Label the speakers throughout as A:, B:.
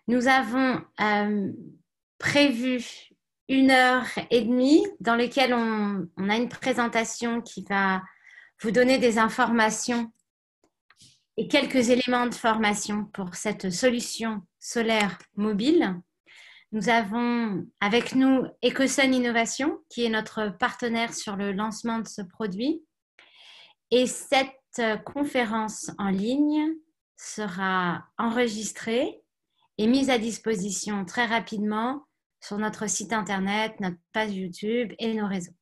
A: Nous avons prévu 1h30 dans laquelle on a une présentation qui va vous donner des informations et quelques éléments de formation pour cette solution solaire mobile. Nous avons avec nous Ecosun Innovation, qui est notre partenaire sur le lancement de ce produit. Et cette conférence en ligne sera enregistrée et mise à disposition très rapidement sur notre site internet, notre page YouTube et nos réseaux.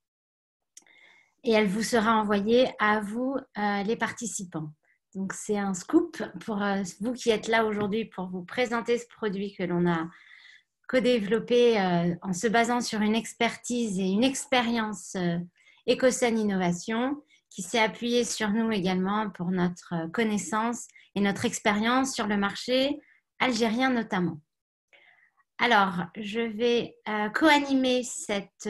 A: Et elle vous sera envoyée à vous, les participants. Donc, c'est un scoop pour vous qui êtes là aujourd'hui pour vous présenter ce produit que l'on a co-développé en se basant sur une expertise et une expérience Ecosun Innovation qui s'est appuyée sur nous également pour notre connaissance et notre expérience sur le marché algérien notamment. Alors, je vais co-animer cette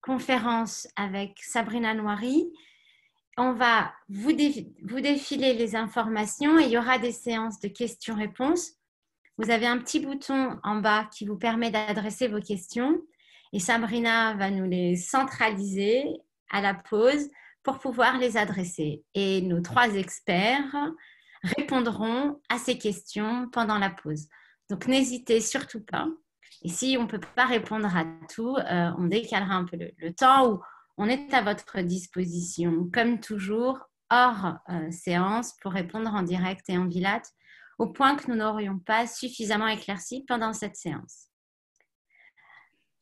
A: conférence avec Sabrina Noiri. On va vous défiler les informations et il y aura des séances de questions-réponses. Vous avez un petit bouton en bas qui vous permet d'adresser vos questions et Sabrina va nous les centraliser à la pause pour pouvoir les adresser. Et nos 3 experts répondront à ces questions pendant la pause. Donc, n'hésitez surtout pas. Et si on ne peut pas répondre à tout, on décalera un peu le temps où on est à votre disposition, comme toujours, hors séance pour répondre en direct et en bilate au point que nous n'aurions pas suffisamment éclairci pendant cette séance.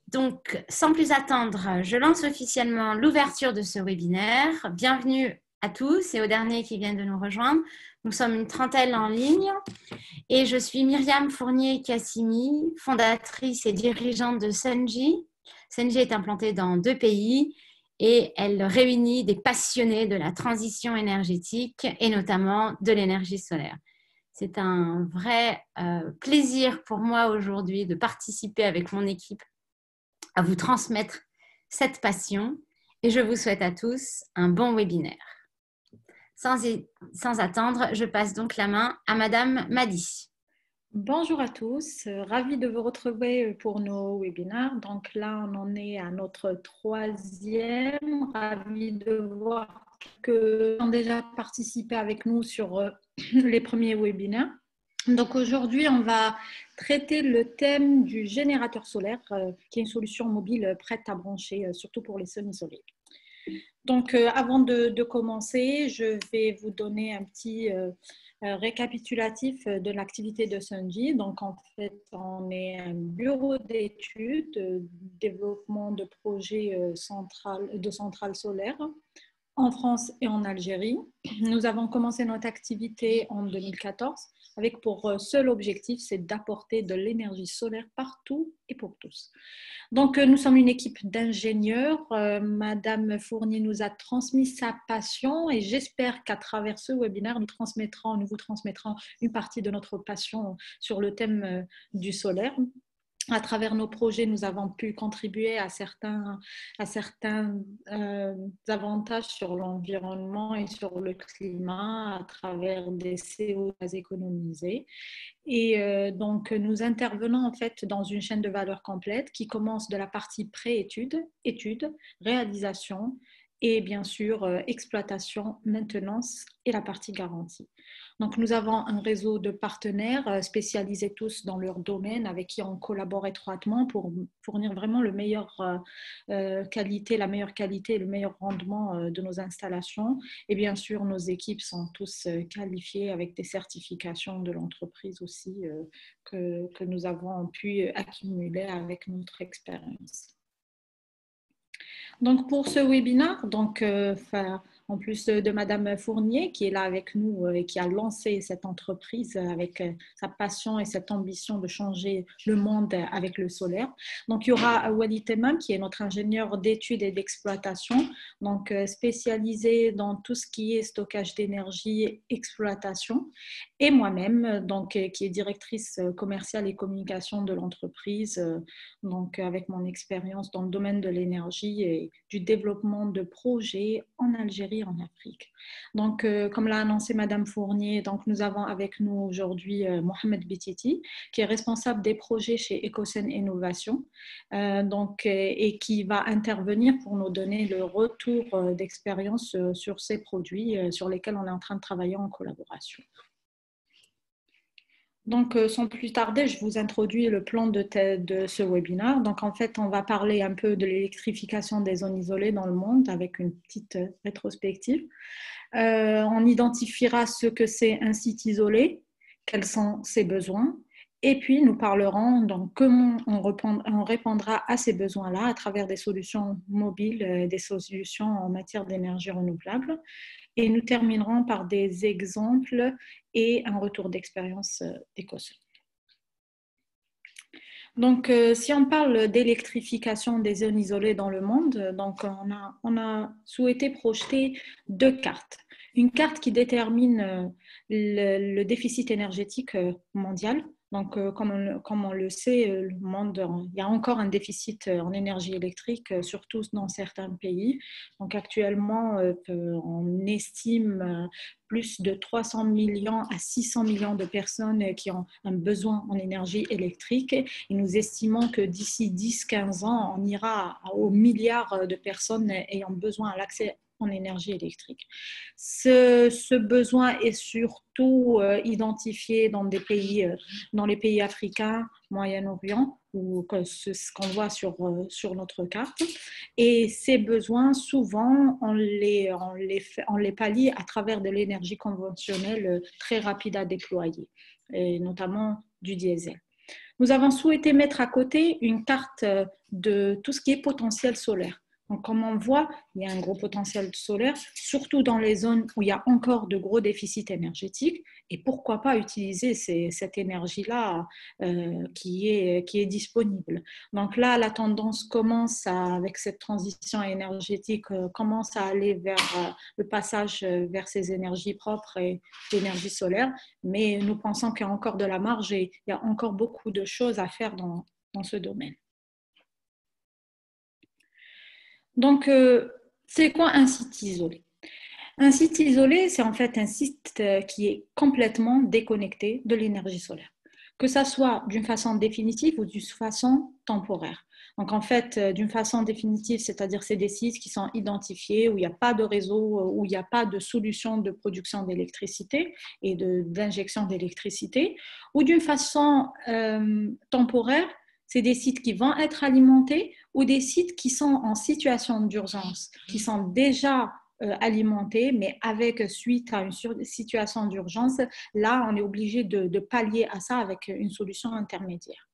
A: Donc, sans plus attendre, je lance officiellement l'ouverture de ce webinaire. Bienvenue à tous et aux derniers qui viennent de nous rejoindre. Nous sommes une trentaine en ligne et je suis Myriam Fournier-Cassimi, fondatrice et dirigeante de Sungy. Sungy est implantée dans 2 pays et elle réunit des passionnés de la transition énergétique et notamment de l'énergie solaire. C'est un vrai plaisir pour moi aujourd'hui de participer avec mon équipe à vous transmettre cette passion et je vous souhaite à tous un bon webinaire. Sans attendre, je passe donc la main à Madame Madi.
B: Bonjour à tous, ravie de vous retrouver pour nos webinaires. Donc là, on en est à notre 3e. Ravie de voir que ont déjà participé avec nous sur les premiers webinaires. Donc aujourd'hui, on va traiter le thème du générateur solaire, qui est une solution mobile prête à brancher, surtout pour les semi-solaires. Donc avant de commencer, je vais vous donner un petit récapitulatif de l'activité de Sungy. Donc en fait, on est un bureau d'études, développement de projets de centrales solaires en France et en Algérie. Nous avons commencé notre activité en 2014 avec pour seul objectif, c'est d'apporter de l'énergie solaire partout et pour tous. Donc, nous sommes une équipe d'ingénieurs. Madame Fournier nous a transmis sa passion et j'espère qu'à travers ce webinaire, nous vous transmettrons une partie de notre passion sur le thème du solaire. À travers nos projets, nous avons pu contribuer à certains avantages sur l'environnement et sur le climat à travers des CO2 économisés. Et donc, nous intervenons en fait dans une chaîne de valeur complète qui commence de la partie pré-étude, étude, réalisation et bien sûr exploitation, maintenance et la partie garantie. Donc, nous avons un réseau de partenaires spécialisés tous dans leur domaine avec qui on collabore étroitement pour fournir vraiment la meilleure qualité, le meilleur rendement de nos installations. Et bien sûr, nos équipes sont tous qualifiées avec des certifications de l'entreprise aussi que nous avons pu accumuler avec notre expérience. Donc, pour ce webinaire, en plus de Madame Fournier qui est là avec nous et qui a lancé cette entreprise avec sa passion et cette ambition de changer le monde avec le solaire. Donc, il y aura Walid Temam qui est notre ingénieur d'études et d'exploitation, donc spécialisé dans tout ce qui est stockage d'énergie, exploitation. et moi-même, donc, qui est directrice commerciale et communication de l'entreprise, donc avec mon expérience dans le domaine de l'énergie et du développement de projets en Algérie et en Afrique. Donc, comme l'a annoncé Madame Fournier, donc nous avons avec nous aujourd'hui Mohamed Bititi, qui est responsable des projets chez Ecocène Innovation, donc, et qui va intervenir pour nous donner le retour d'expérience sur ces produits sur lesquels on est en train de travailler en collaboration. Donc, sans plus tarder, je vous introduis le plan de ce webinaire. Donc, en fait, on va parler un peu de l'électrification des zones isolées dans le monde avec une petite rétrospective. On identifiera ce que c'est un site isolé, quels sont ses besoins, et puis nous parlerons donc comment on répondra à ces besoins-là à travers des solutions mobiles, des solutions en matière d'énergie renouvelable. Et nous terminerons par des exemples et un retour d'expérience d'Ecocène. Donc, si on parle d'électrification des zones isolées dans le monde, donc on a souhaité projeter deux cartes. Une carte qui détermine le déficit énergétique mondial. Donc, comme on le sait, le monde, il y a encore un déficit en énergie électrique, surtout dans certains pays. Donc, actuellement, on estime plus de 300 millions à 600 millions de personnes qui ont un besoin en énergie électrique. Et nous estimons que d'ici 10-15 ans, on ira aux milliards de personnes ayant besoin à l'accès en énergie électrique. Ce besoin est surtout identifié dans les pays africains, Moyen-Orient, ou ce qu'on voit sur notre carte. Et ces besoins, souvent, on les pallie à travers de l'énergie conventionnelle très rapide à déployer, et notamment du diesel. Nous avons souhaité mettre à côté une carte de tout ce qui est potentiel solaire. Donc, comme on voit, il y a un gros potentiel solaire, surtout dans les zones où il y a encore de gros déficits énergétiques. Et pourquoi pas utiliser cette énergie-là qui est disponible. Donc là, la tendance commence avec cette transition énergétique, commence à aller vers le passage vers ces énergies propres et l'énergie solaire. Mais nous pensons qu'il y a encore de la marge et il y a encore beaucoup de choses à faire dans ce domaine. Donc, c'est quoi un site isolé? Un site isolé, c'est en fait un site qui est complètement déconnecté de l'énergie solaire, que ça soit d'une façon définitive ou d'une façon temporaire. Donc, en fait, d'une façon définitive, c'est-à-dire c'est des sites qui sont identifiés, où il n'y a pas de réseau, où il n'y a pas de solution de production d'électricité et d'injection d'électricité, ou d'une façon temporaire, c'est des sites qui vont être alimentés ou des sites qui sont en situation d'urgence, qui sont déjà alimentés, mais avec suite à une situation d'urgence, là, on est obligé de pallier à ça avec une solution intermédiaire.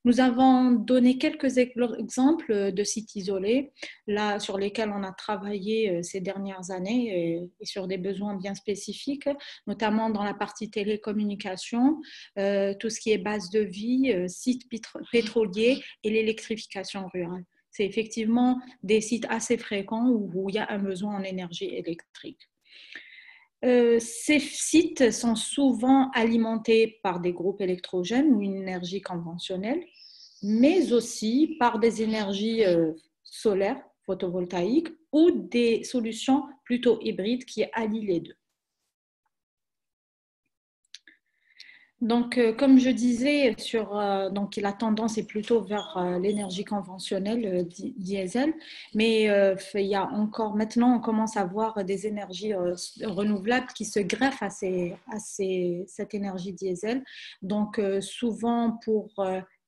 B: Nous avons donné quelques exemples de sites isolés là, sur lesquels on a travaillé ces dernières années et sur des besoins bien spécifiques, notamment dans la partie télécommunication, tout ce qui est base de vie, sites pétroliers et l'électrification rurale. C'est effectivement des sites assez fréquents où il y a un besoin en énergie électrique. Ces sites sont souvent alimentés par des groupes électrogènes ou une énergie conventionnelle, mais aussi par des énergies solaires, photovoltaïques, ou des solutions plutôt hybrides qui allient les deux. Donc, comme je disais, donc la tendance est plutôt vers l'énergie conventionnelle, diesel, mais il y a encore, maintenant, on commence à voir des énergies renouvelables qui se greffent à cette énergie diesel. Donc, souvent pour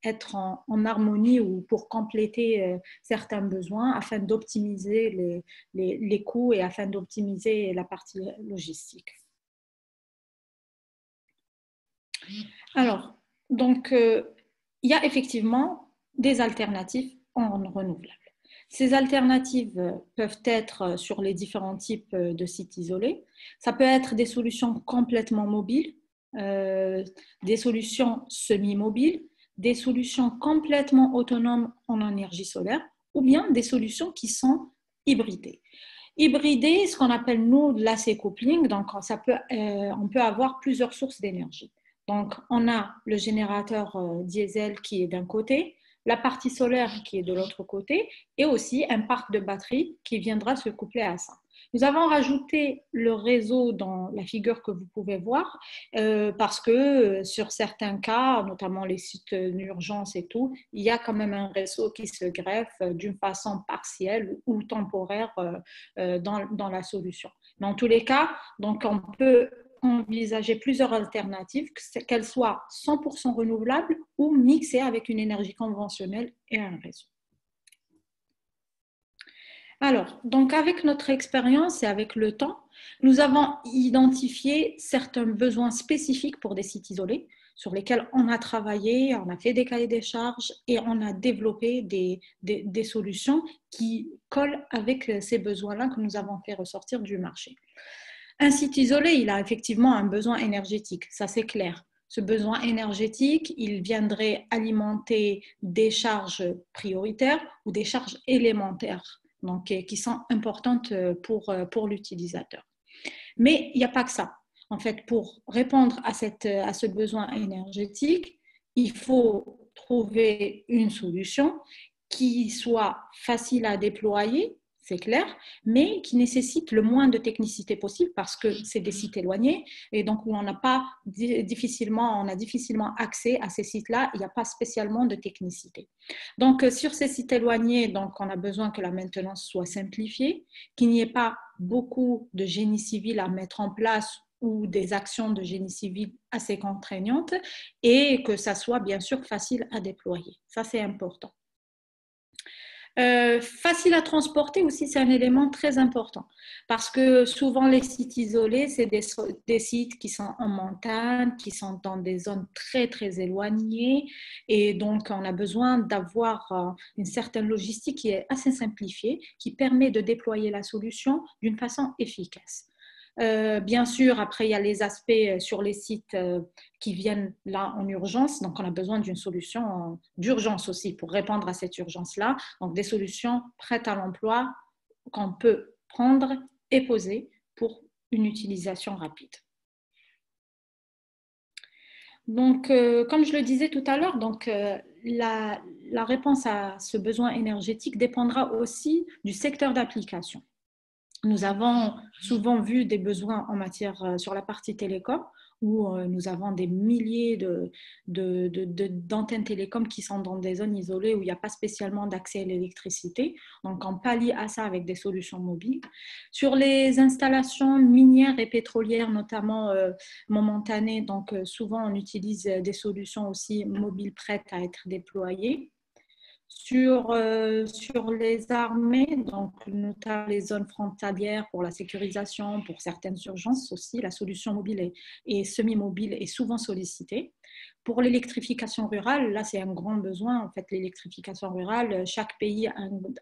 B: être en harmonie ou pour compléter certains besoins afin d'optimiser les coûts et afin d'optimiser la partie logistique. Alors, donc, il y a effectivement des alternatives en renouvelable. Ces alternatives peuvent être sur les différents types de sites isolés. Ça peut être des solutions complètement mobiles, des solutions semi-mobiles, des solutions complètement autonomes en énergie solaire ou bien des solutions qui sont hybridées. Hybrider, ce qu'on appelle nous de l'AC coupling, donc on peut avoir plusieurs sources d'énergie. Donc, on a le générateur diesel qui est d'un côté, la partie solaire qui est de l'autre côté, et aussi un parc de batteries qui viendra se coupler à ça. Nous avons rajouté le réseau dans la figure que vous pouvez voir parce que sur certains cas, notamment les sites d'urgence et tout, il y a quand même un réseau qui se greffe d'une façon partielle ou temporaire dans la solution. Mais en tous les cas, donc on peut envisager plusieurs alternatives, qu'elles soient 100% renouvelables ou mixées avec une énergie conventionnelle et un réseau. Alors, donc avec notre expérience et avec le temps, nous avons identifié certains besoins spécifiques pour des sites isolés sur lesquels on a travaillé, on a fait des cahiers des charges et on a développé des solutions qui collent avec ces besoins-là que nous avons fait ressortir du marché. Un site isolé, il a effectivement un besoin énergétique, ça c'est clair. Ce besoin énergétique, il viendrait alimenter des charges prioritaires ou des charges élémentaires, donc qui sont importantes pour l'utilisateur. Mais il n'y a pas que ça. En fait, pour répondre à ce besoin énergétique, il faut trouver une solution qui soit facile à déployer, c'est clair, mais qui nécessite le moins de technicité possible parce que c'est des sites éloignés et donc où on a difficilement accès à ces sites-là, il n'y a pas spécialement de technicité. Donc sur ces sites éloignés, donc on a besoin que la maintenance soit simplifiée, qu'il n'y ait pas beaucoup de génie civil à mettre en place ou des actions de génie civil assez contraignantes et que ça soit bien sûr facile à déployer. Ça, c'est important. Facile à transporter aussi, c'est un élément très important parce que souvent les sites isolés, c'est des sites qui sont en montagne, qui sont dans des zones très très éloignées et donc on a besoin d'avoir une certaine logistique qui est assez simplifiée, qui permet de déployer la solution d'une façon efficace. Bien sûr, après, il y a les aspects sur les sites qui viennent là en urgence. Donc, on a besoin d'une solution d'urgence aussi pour répondre à cette urgence-là. Donc, des solutions prêtes à l'emploi qu'on peut prendre et poser pour une utilisation rapide. Donc, comme je le disais tout à l'heure, donc, la réponse à ce besoin énergétique dépendra aussi du secteur d'application. Nous avons souvent vu des besoins en matière sur la partie télécom où nous avons des milliers d'antennes télécom qui sont dans des zones isolées où il n'y a pas spécialement d'accès à l'électricité. Donc, on pallie à ça avec des solutions mobiles. Sur les installations minières et pétrolières, notamment momentanées, donc souvent on utilise des solutions aussi mobiles prêtes à être déployées. Sur les armées, donc notamment les zones frontalières pour la sécurisation, pour certaines urgences aussi, la solution mobile et semi-mobile est souvent sollicitée. Pour l'électrification rurale, là c'est un grand besoin. En fait, l'électrification rurale, chaque pays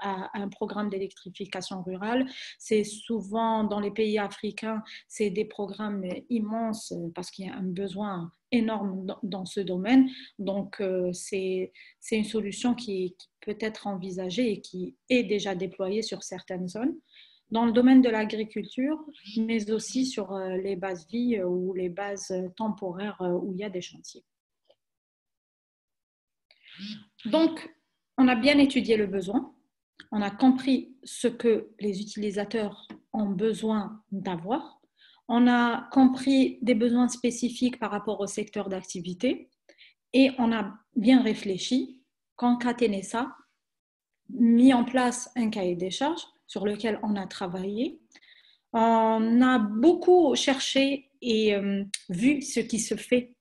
B: a un programme d'électrification rurale. C'est souvent dans les pays africains, c'est des programmes immenses parce qu'il y a un besoin énorme dans ce domaine. Donc, c'est une solution qui peut être envisagée et qui est déjà déployée sur certaines zones. Dans le domaine de l'agriculture, mais aussi sur les bases vie ou les bases temporaires où il y a des chantiers. Donc, on a bien étudié le besoin, on a compris ce que les utilisateurs ont besoin d'avoir, on a compris des besoins spécifiques par rapport au secteur d'activité et on a bien réfléchi, concaténé ça, mis en place un cahier des charges sur lequel on a travaillé. On a beaucoup cherché et vu ce qui se fait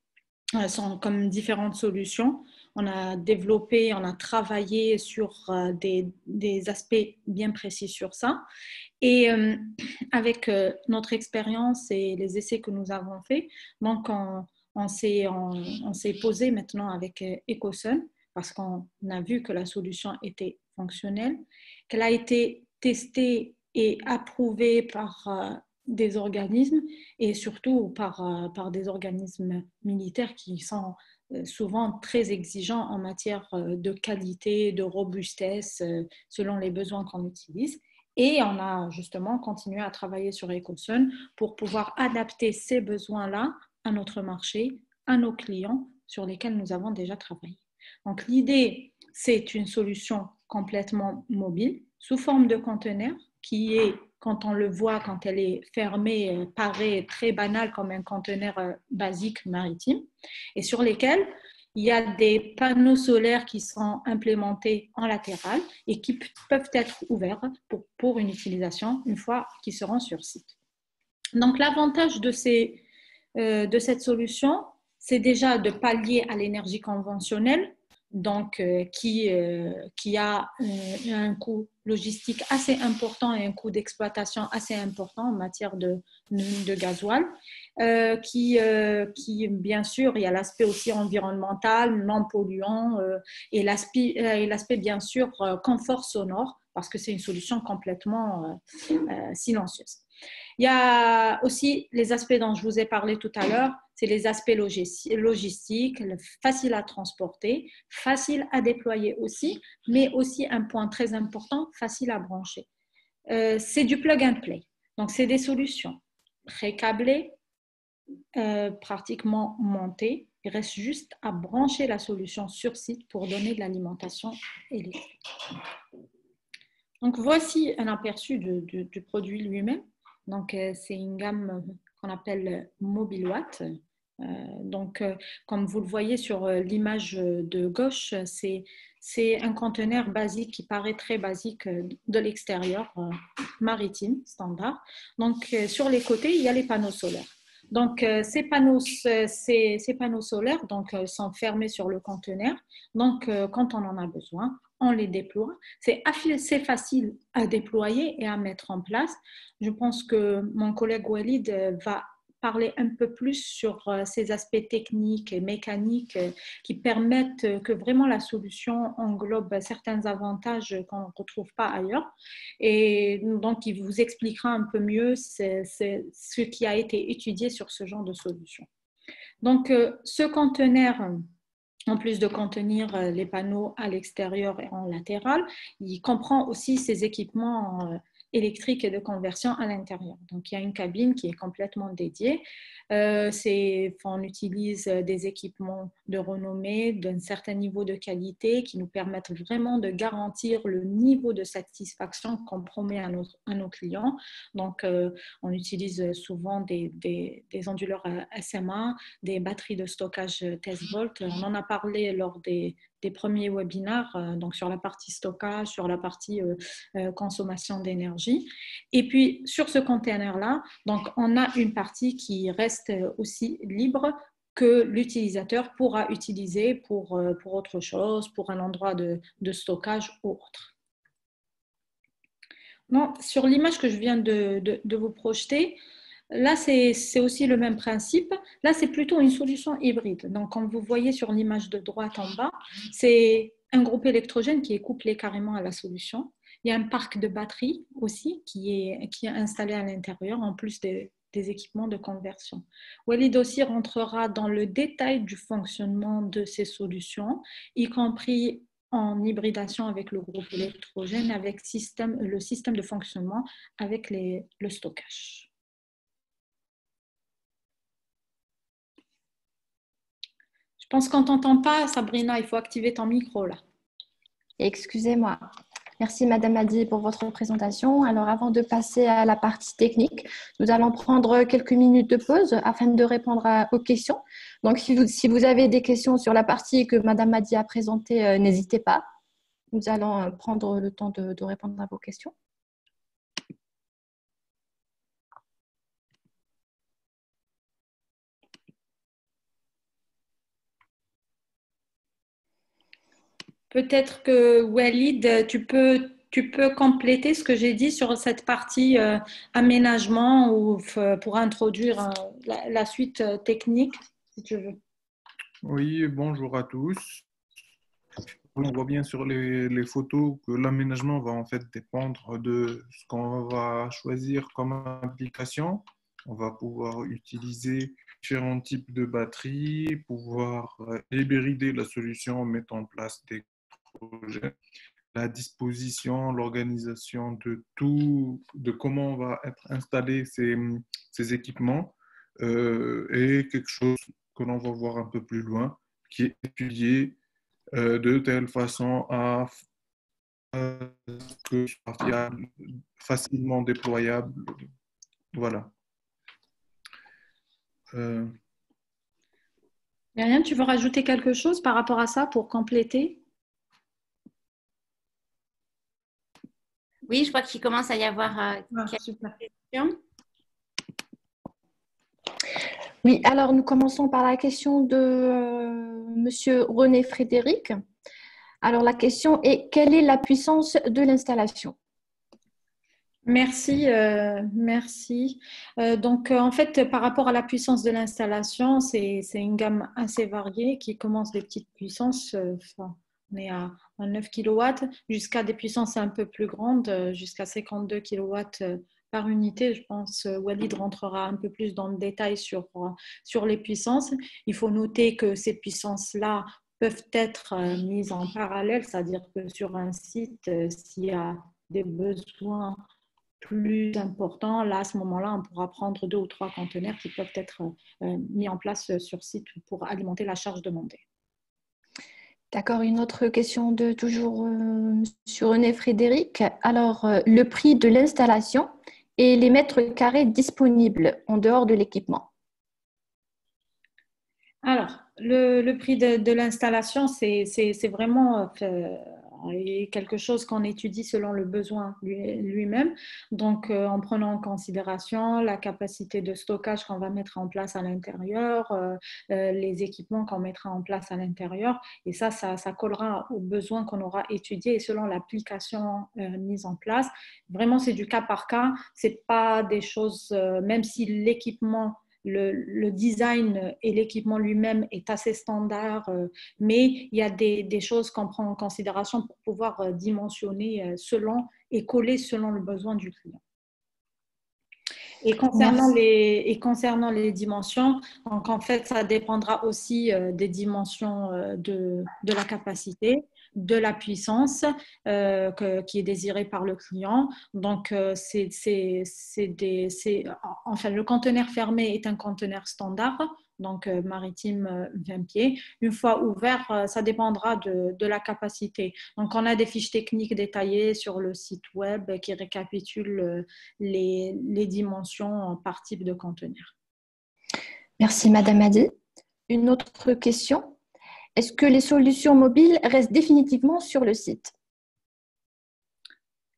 B: comme différentes solutions. On a développé, on a travaillé sur des aspects bien précis sur ça. Et avec notre expérience et les essais que nous avons faits, donc on s'est posé maintenant avec Ecosun parce qu'on a vu que la solution était fonctionnelle, qu'elle a été testée et approuvée par des organismes et surtout par des organismes militaires qui sont souvent très exigeants en matière de qualité, de robustesse selon les besoins qu'on utilise. Et on a justement continué à travailler sur EcoSun pour pouvoir adapter ces besoins-là à notre marché, à nos clients sur lesquels nous avons déjà travaillé. Donc l'idée, c'est une solution complètement mobile sous forme de conteneur qui est, quand on le voit, quand elle est fermée, paraît très banale comme un conteneur basique maritime et sur lesquels il y a des panneaux solaires qui sont implémentés en latéral et qui peuvent être ouverts pour une utilisation une fois qu'ils seront sur site. Donc l'avantage de cette solution, c'est déjà de pallier à l'énergie conventionnelle, donc qui a un coût logistique assez important et un coût d'exploitation assez important en matière de gasoil, qui bien sûr, il y a l'aspect aussi environnemental, non polluant, et l'aspect bien sûr confort sonore, parce que c'est une solution complètement silencieuse. Il y a aussi les aspects dont je vous ai parlé tout à l'heure, c'est les aspects logistiques, facile à transporter, facile à déployer aussi, mais aussi un point très important, facile à brancher. C'est du plug and play. Donc, c'est des solutions pré-câblées, pratiquement montées. Il reste juste à brancher la solution sur site pour donner de l'alimentation électrique. Donc, voici un aperçu du produit lui-même. Donc, c'est une gamme qu'on appelle MobileWatt. Donc, comme vous le voyez sur l'image de gauche, c'est un conteneur basique qui paraît très basique de l'extérieur, maritime, standard. Donc, sur les côtés, il y a les panneaux solaires. Donc, ces panneaux solaires donc, sont fermés sur le conteneur. Donc, quand on en a besoin, on les déploie. C'est assez facile à déployer et à mettre en place. Je pense que mon collègue Walid va parler un peu plus sur ces aspects techniques et mécaniques qui permettent que vraiment la solution englobe certains avantages qu'on ne retrouve pas ailleurs. Et donc, il vous expliquera un peu mieux ce qui a été étudié sur ce genre de solution. Donc, ce conteneur, en plus de contenir les panneaux à l'extérieur et en latéral, il comprend aussi ces équipements électriques et de conversion à l'intérieur. Donc, il y a une cabine qui est complètement dédiée. On utilise des équipements de renommée, d'un certain niveau de qualité qui nous permettent vraiment de garantir le niveau de satisfaction qu'on promet à nos clients. Donc, on utilise souvent des onduleurs SMA, des batteries de stockage Test-Volt. On en a parlé lors des premiers webinaires, donc sur la partie stockage, sur la partie consommation d'énergie. Et puis, sur ce container-là, donc, on a une partie qui reste aussi libre que l'utilisateur pourra utiliser pour autre chose, pour un endroit de stockage ou autre. Non, sur l'image que je viens de vous projeter, là, c'est aussi le même principe. Là, c'est plutôt une solution hybride. Donc, comme vous voyez sur l'image de droite en bas, c'est un groupe électrogène qui est couplé carrément à la solution. Il y a un parc de batteries aussi qui est installé à l'intérieur, en plus des équipements de conversion. Walid aussi rentrera dans le détail du fonctionnement de ces solutions, y compris en hybridation avec le groupe électrogène, avec le système de fonctionnement avec le stockage. Je pense qu'on ne t'entend pas, Sabrina, il faut activer ton micro là.
C: Excusez-moi. Merci Madame Hadi pour votre présentation. Alors avant de passer à la partie technique, nous allons prendre quelques minutes de pause afin de répondre aux questions. Donc si vous avez des questions sur la partie que Madame Hadi a présentée, n'hésitez pas. Nous allons prendre le temps de répondre à vos questions.
B: Peut-être que Walid, tu peux compléter ce que j'ai dit sur cette partie aménagement ou pour introduire la suite technique, si tu veux.
D: Oui, bonjour à tous. On voit bien sur les photos que l'aménagement va en fait dépendre de ce qu'on va choisir comme application. On va pouvoir utiliser différents types de batteries, pouvoir hybrider la solution en mettant en place des projets. la disposition, l'organisation de tout, de comment va être installé ces équipements est quelque chose que l'on va voir un peu plus loin, qui est étudié de telle façon à que ce soit fiable, facilement déployable. Voilà.
B: Myriam, tu veux rajouter quelque chose par rapport à ça pour compléter?
A: Oui, je crois qu'il commence à y avoir quelques
B: Super.
A: questions.
C: Oui, alors nous commençons par la question de Monsieur René Frédéric. Alors la question est, quelle est la puissance de l'installation?
B: Merci, merci. Donc, en fait, par rapport à la puissance de l'installation, c'est une gamme assez variée qui commence des petites puissances, enfin, on est à 9 kW, jusqu'à des puissances un peu plus grandes, jusqu'à 52 kW par unité. Je pense Walid rentrera un peu plus dans le détail sur les puissances. Il faut noter que ces puissances-là peuvent être mises en parallèle, c'est-à-dire que sur un site, s'il y a des besoins plus important, là, à ce moment-là, on pourra prendre 2 ou 3 conteneurs qui peuvent être mis en place sur site pour alimenter la charge demandée.
C: D'accord, une autre question de toujours Monsieur René Frédéric. Alors, le prix de l'installation et les mètres carrés disponibles en dehors de l'équipement.
B: Alors, le prix de l'installation, c'est vraiment quelque chose qu'on étudie selon le besoin lui-même. Donc, en prenant en considération la capacité de stockage qu'on va mettre en place à l'intérieur, les équipements qu'on mettra en place à l'intérieur. Et ça collera aux besoins qu'on aura étudiés et selon l'application mise en place. Vraiment, c'est du cas par cas. C'est pas des choses, même si l'équipement le design et l'équipement lui-même est assez standard, mais il y a des choses qu'on prend en considération pour pouvoir dimensionner selon et coller selon le besoin du client. Et concernant les dimensions, donc en fait, ça dépendra aussi des dimensions de la capacité, de la puissance qui est désirée par le client. Donc, enfin, le conteneur fermé est un conteneur standard, donc maritime 20 pieds. Une fois ouvert, ça dépendra de la capacité. Donc, on a des fiches techniques détaillées sur le site web qui récapitulent les dimensions par type de conteneur.
C: Merci Madame Hadi. Une autre question. Est-ce que les solutions mobiles restent définitivement sur le site?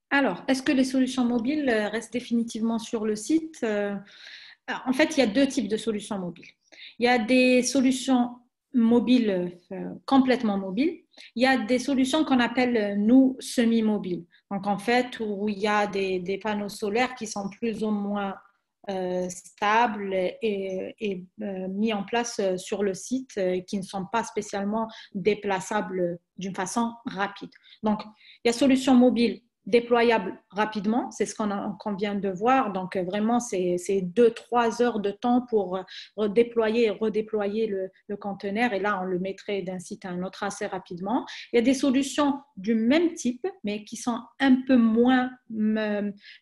B: Alors, est-ce que les solutions mobiles restent définitivement sur le site? En fait, il y a 2 types de solutions mobiles. Il y a des solutions mobiles complètement mobiles. Il y a des solutions qu'on appelle, nous, semi-mobiles. Donc, en fait, où il y a des panneaux solaires qui sont plus ou moins stables et mis en place sur le site qui ne sont pas spécialement déplaçables d'une façon rapide. Donc, il y a solutions mobiles déployable rapidement, c'est ce qu'on vient de voir. Donc, vraiment, c'est 2-3 heures de temps pour déployer et redéployer le conteneur. Et là, on le mettrait d'un site à un autre assez rapidement. Il y a des solutions du même type, mais qui sont un peu moins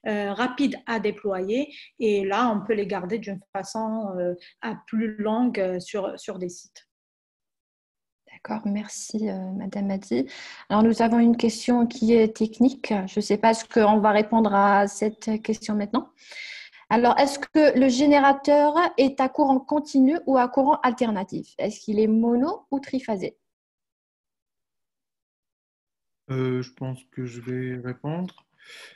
B: rapides à déployer. Et là, on peut les garder d'une façon plus longue sur des sites.
C: D'accord, merci Madame Hadi. Alors nous avons une question qui est technique. Je ne sais pas ce qu'on va répondre à cette question maintenant. Alors, est-ce que le générateur est à courant continu ou à courant alternatif? Est-ce qu'il est mono ou triphasé?
D: Je pense que je vais répondre.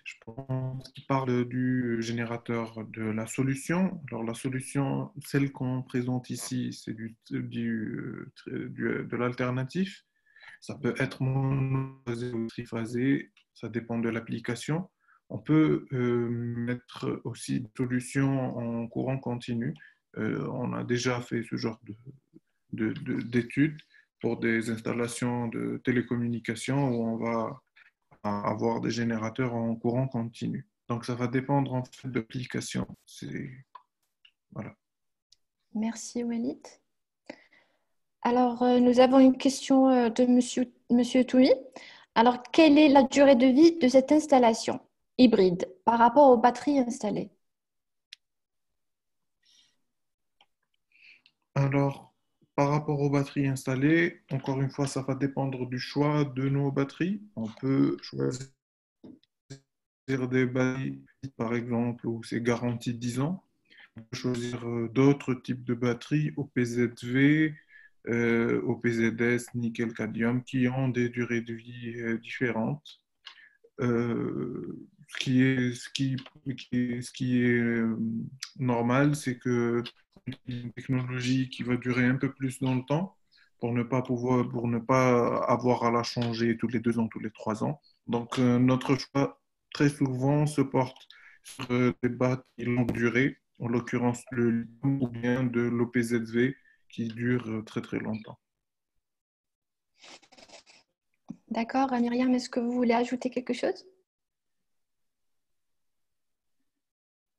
D: Je pense qu'il parle du générateur de la solution. Alors, la solution, celle qu'on présente ici, c'est de l'alternatif. Ça peut être monophasé ou triphasé, ça dépend de l'application. On peut mettre aussi une solution en courant continu. On a déjà fait ce genre d'études pour des installations de télécommunications où on va avoir des générateurs en courant continu. Donc, ça va dépendre en fait de l'application. Voilà.
C: Merci Walid. Alors, nous avons une question de Monsieur Touy. Alors, quelle est la durée de vie de cette installation hybride par rapport aux batteries installées?
D: Alors, par rapport aux batteries installées, encore une fois, ça va dépendre du choix de nos batteries. On peut choisir des batteries, par exemple, où c'est garanti 10 ans. On peut choisir d'autres types de batteries, OPZV, OPZS, nickel-cadmium, qui ont des durées de vie différentes. Ce qui est normal, c'est que une technologie qui va durer un peu plus dans le temps pour ne pas avoir à la changer tous les 2 ans, tous les 3 ans. Donc, notre choix très souvent se porte sur des batteries longue durée, en l'occurrence le lithium ou bien de l'OPZV qui dure très très longtemps.
C: D'accord, Myriam, est-ce que vous voulez ajouter quelque chose?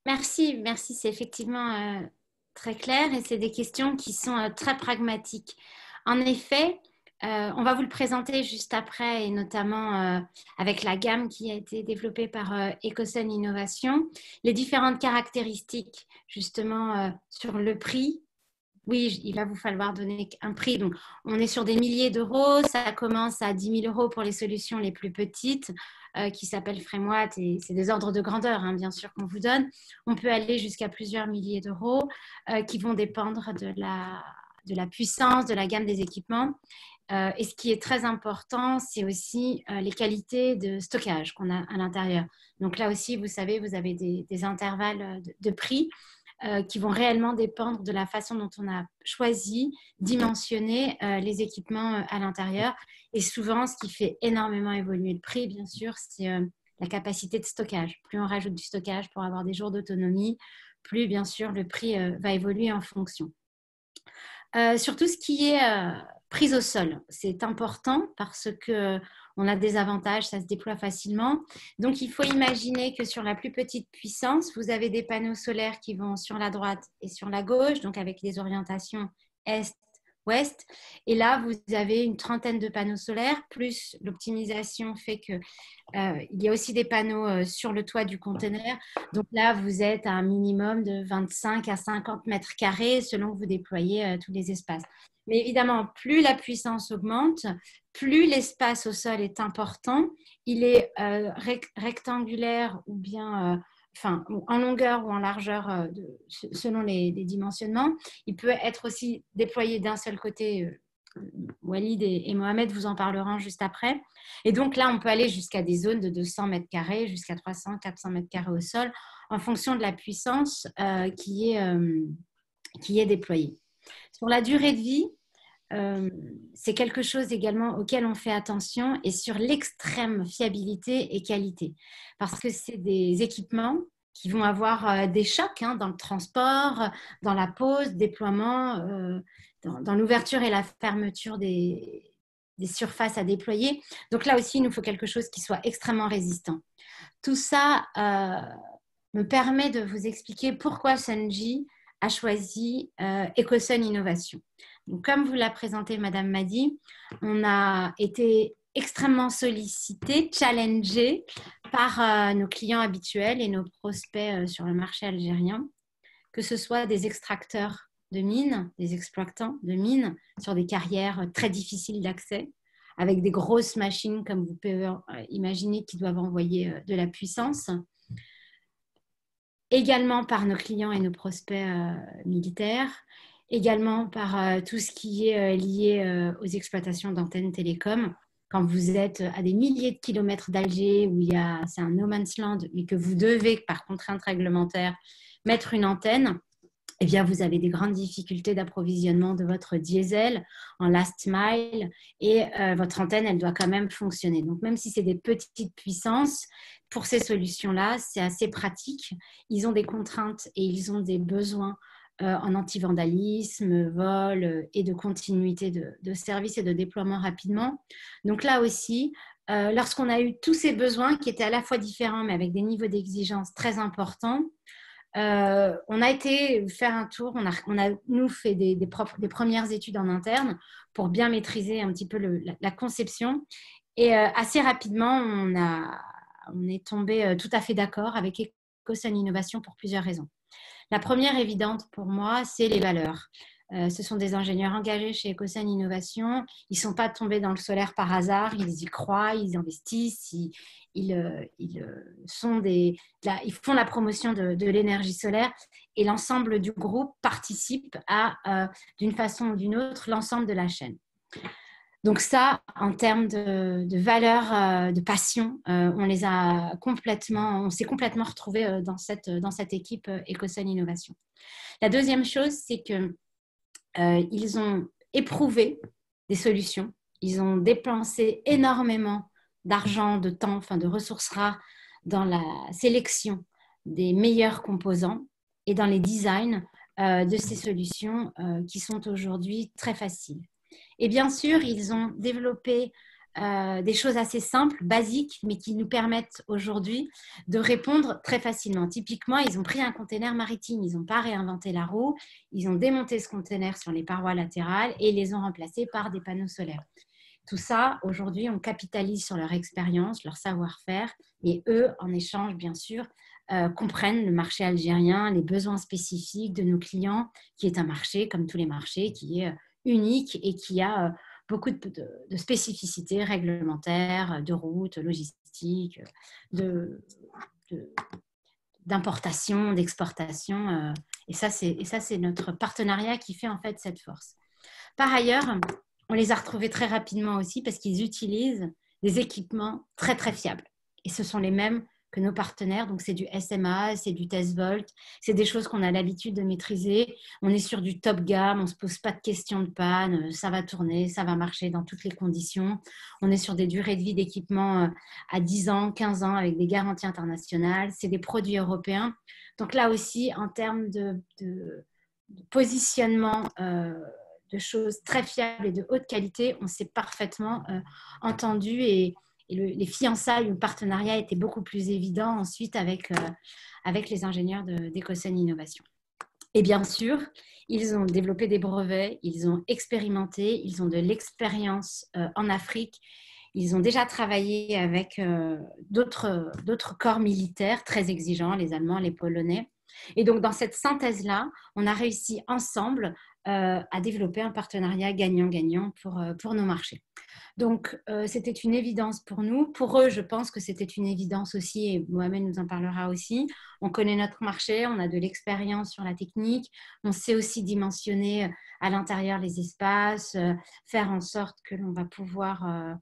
A: Merci, merci. C'est effectivement très clair et c'est des questions qui sont très pragmatiques. En effet, on va vous le présenter juste après et notamment avec la gamme qui a été développée par Ecosun Innovation, les différentes caractéristiques justement sur le prix. Oui, il va vous falloir donner un prix. Donc, on est sur des milliers d'euros. Ça commence à 10 000 euros pour les solutions les plus petites qui s'appellent Framewatt. Et c'est des ordres de grandeur, hein, bien sûr, qu'on vous donne. On peut aller jusqu'à plusieurs milliers d'euros qui vont dépendre de la puissance, de la gamme des équipements. Et ce qui est très important, c'est aussi les qualités de stockage qu'on a à l'intérieur. Donc là aussi, vous savez, vous avez des intervalles de prix qui vont réellement dépendre de la façon dont on a choisi, dimensionné les équipements à l'intérieur. Et souvent, ce qui fait énormément évoluer le prix, bien sûr, c'est la capacité de stockage. Plus on rajoute du stockage pour avoir des jours d'autonomie, plus, bien sûr, le prix va évoluer en fonction. Surtout ce qui est prise au sol, c'est important parce que on a des avantages, ça se déploie facilement. Donc, il faut imaginer que sur la plus petite puissance, vous avez des panneaux solaires qui vont sur la droite et sur la gauche, donc avec des orientations est-ouest. Et là, vous avez une trentaine de panneaux solaires, plus l'optimisation fait que il y a aussi des panneaux sur le toit du conteneur. Donc là, vous êtes à un minimum de 25 à 50 mètres carrés selon que vous déployez tous les espaces. Mais évidemment, plus la puissance augmente, plus l'espace au sol est important. Il est rectangulaire ou bien en longueur ou en largeur selon les dimensionnements. Il peut être aussi déployé d'un seul côté. Walid et Mohamed vous en parleront juste après. Et donc là, on peut aller jusqu'à des zones de 200 mètres carrés, jusqu'à 300, 400 mètres carrés au sol, en fonction de la puissance qui est déployée. Sur la durée de vie, c'est quelque chose également auquel on fait attention et sur l'extrême fiabilité et qualité. Parce que c'est des équipements qui vont avoir des chocs dans le transport, dans la pose, déploiement, dans l'ouverture et la fermeture des surfaces à déployer. Donc là aussi, il nous faut quelque chose qui soit extrêmement résistant. Tout ça me permet de vous expliquer pourquoi Sunji a choisi Ecosun Innovation. Donc, comme vous l'a présenté Madame Madi, on a été extrêmement sollicité, challengé par nos clients habituels et nos prospects sur le marché algérien, que ce soit des extracteurs de mines, des exploitants de mines sur des carrières très difficiles d'accès, avec des grosses machines, comme vous pouvez imaginer, qui doivent envoyer de la puissance. Également par nos clients et nos prospects militaires, également par tout ce qui est lié aux exploitations d'antennes télécom. Quand vous êtes à des milliers de kilomètres d'Alger, où c'est un no man's land, mais que vous devez, par contrainte réglementaire, mettre une antenne, eh bien, vous avez des grandes difficultés d'approvisionnement de votre diesel en last mile et votre antenne, elle doit quand même fonctionner. Donc, même si c'est des petites puissances, pour ces solutions-là, c'est assez pratique. Ils ont des contraintes et ils ont des besoins en anti-vandalisme, vol et de continuité de service et de déploiement rapidement. Donc là aussi, lorsqu'on a eu tous ces besoins qui étaient à la fois différents, mais avec des niveaux d'exigence très importants, on a été faire un tour, on a nous fait des premières études en interne pour bien maîtriser un petit peu la conception. Et assez rapidement, on est tombé tout à fait d'accord avec Ecosan Innovation pour plusieurs raisons. La première évidente pour moi, c'est les valeurs. Ce sont des ingénieurs engagés chez Ecosan Innovation. Ils ne sont pas tombés dans le solaire par hasard. Ils y croient, ils investissent, ils font la promotion de l'énergie solaire. Et l'ensemble du groupe participe à, d'une façon ou d'une autre, l'ensemble de la chaîne. Donc ça, en termes de valeurs, de passion, on s'est complètement retrouvés dans cette équipe Ecosan Innovation. La deuxième chose, c'est qu'ils ont éprouvé des solutions. Ils ont dépensé énormément d'argent, de temps, enfin de ressources rares dans la sélection des meilleurs composants et dans les designs de ces solutions qui sont aujourd'hui très faciles. Et bien sûr, ils ont développé des choses assez simples, basiques, mais qui nous permettent aujourd'hui de répondre très facilement. Typiquement, ils ont pris un container maritime, ils n'ont pas réinventé la roue, ils ont démonté ce container sur les parois latérales et les ont remplacés par des panneaux solaires. Tout ça, aujourd'hui, on capitalise sur leur expérience, leur savoir-faire, et eux, en échange, bien sûr, comprennent le marché algérien, les besoins spécifiques de nos clients, qui est un marché, comme tous les marchés, qui est unique et qui a beaucoup de spécificités réglementaires, de routes, logistiques, d'importation, d'exportation. Et ça, c'est notre partenariat qui fait en fait cette force. Par ailleurs, on les a retrouvés très rapidement aussi parce qu'ils utilisent des équipements très, très fiables. Et ce sont les mêmes que nos partenaires. Donc, c'est du SMA, c'est du TestVolt. C'est des choses qu'on a l'habitude de maîtriser. On est sur du top gamme. On ne se pose pas de questions de panne. Ça va tourner, ça va marcher dans toutes les conditions. On est sur des durées de vie d'équipement à 10 ans, 15 ans avec des garanties internationales. C'est des produits européens. Donc, là aussi, en termes de positionnement de choses très fiables et de haute qualité, on s'est parfaitement entendu et les fiançailles ou le partenariat étaient beaucoup plus évidents ensuite avec les ingénieurs d'Ecosan Innovation. Et bien sûr, ils ont développé des brevets, ils ont expérimenté, ils ont de l'expérience en Afrique. Ils ont déjà travaillé avec d'autres corps militaires très exigeants, les Allemands, les Polonais. Et donc, dans cette synthèse-là, on a réussi ensemble à développer un partenariat gagnant-gagnant pour nos marchés. Donc, c'était une évidence pour nous. Pour eux, je pense que c'était une évidence aussi, et Mohamed nous en parlera aussi. On connaît notre marché, on a de l'expérience sur la technique, on sait aussi dimensionner à l'intérieur les espaces, faire en sorte que l'on va pouvoir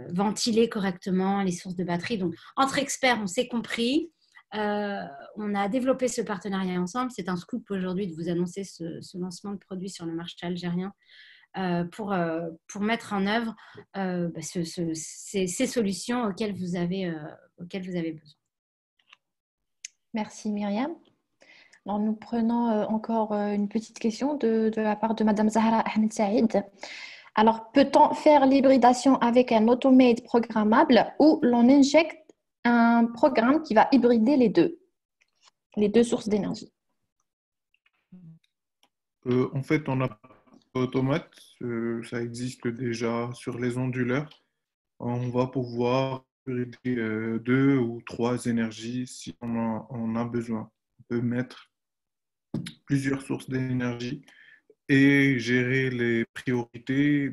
A: ventiler correctement les sources de batterie. Donc, entre experts, on s'est compris. On a développé ce partenariat ensemble. C'est un scoop aujourd'hui de vous annoncer ce lancement de produit sur le marché algérien pour mettre en œuvre ces solutions auxquelles vous avez besoin.
C: Merci Myriam. Alors, nous prenons encore une petite question de la part de Madame Zahra Ahmed Saïd. Alors, peut-on faire l'hybridation avec un automate programmable ou l'on injecte un programme qui va hybrider les deux sources d'énergie?
D: En fait, on a automate, ça existe déjà sur les onduleurs. On va pouvoir hybrider 2 ou 3 énergies si on a besoin. On peut mettre plusieurs sources d'énergie et gérer les priorités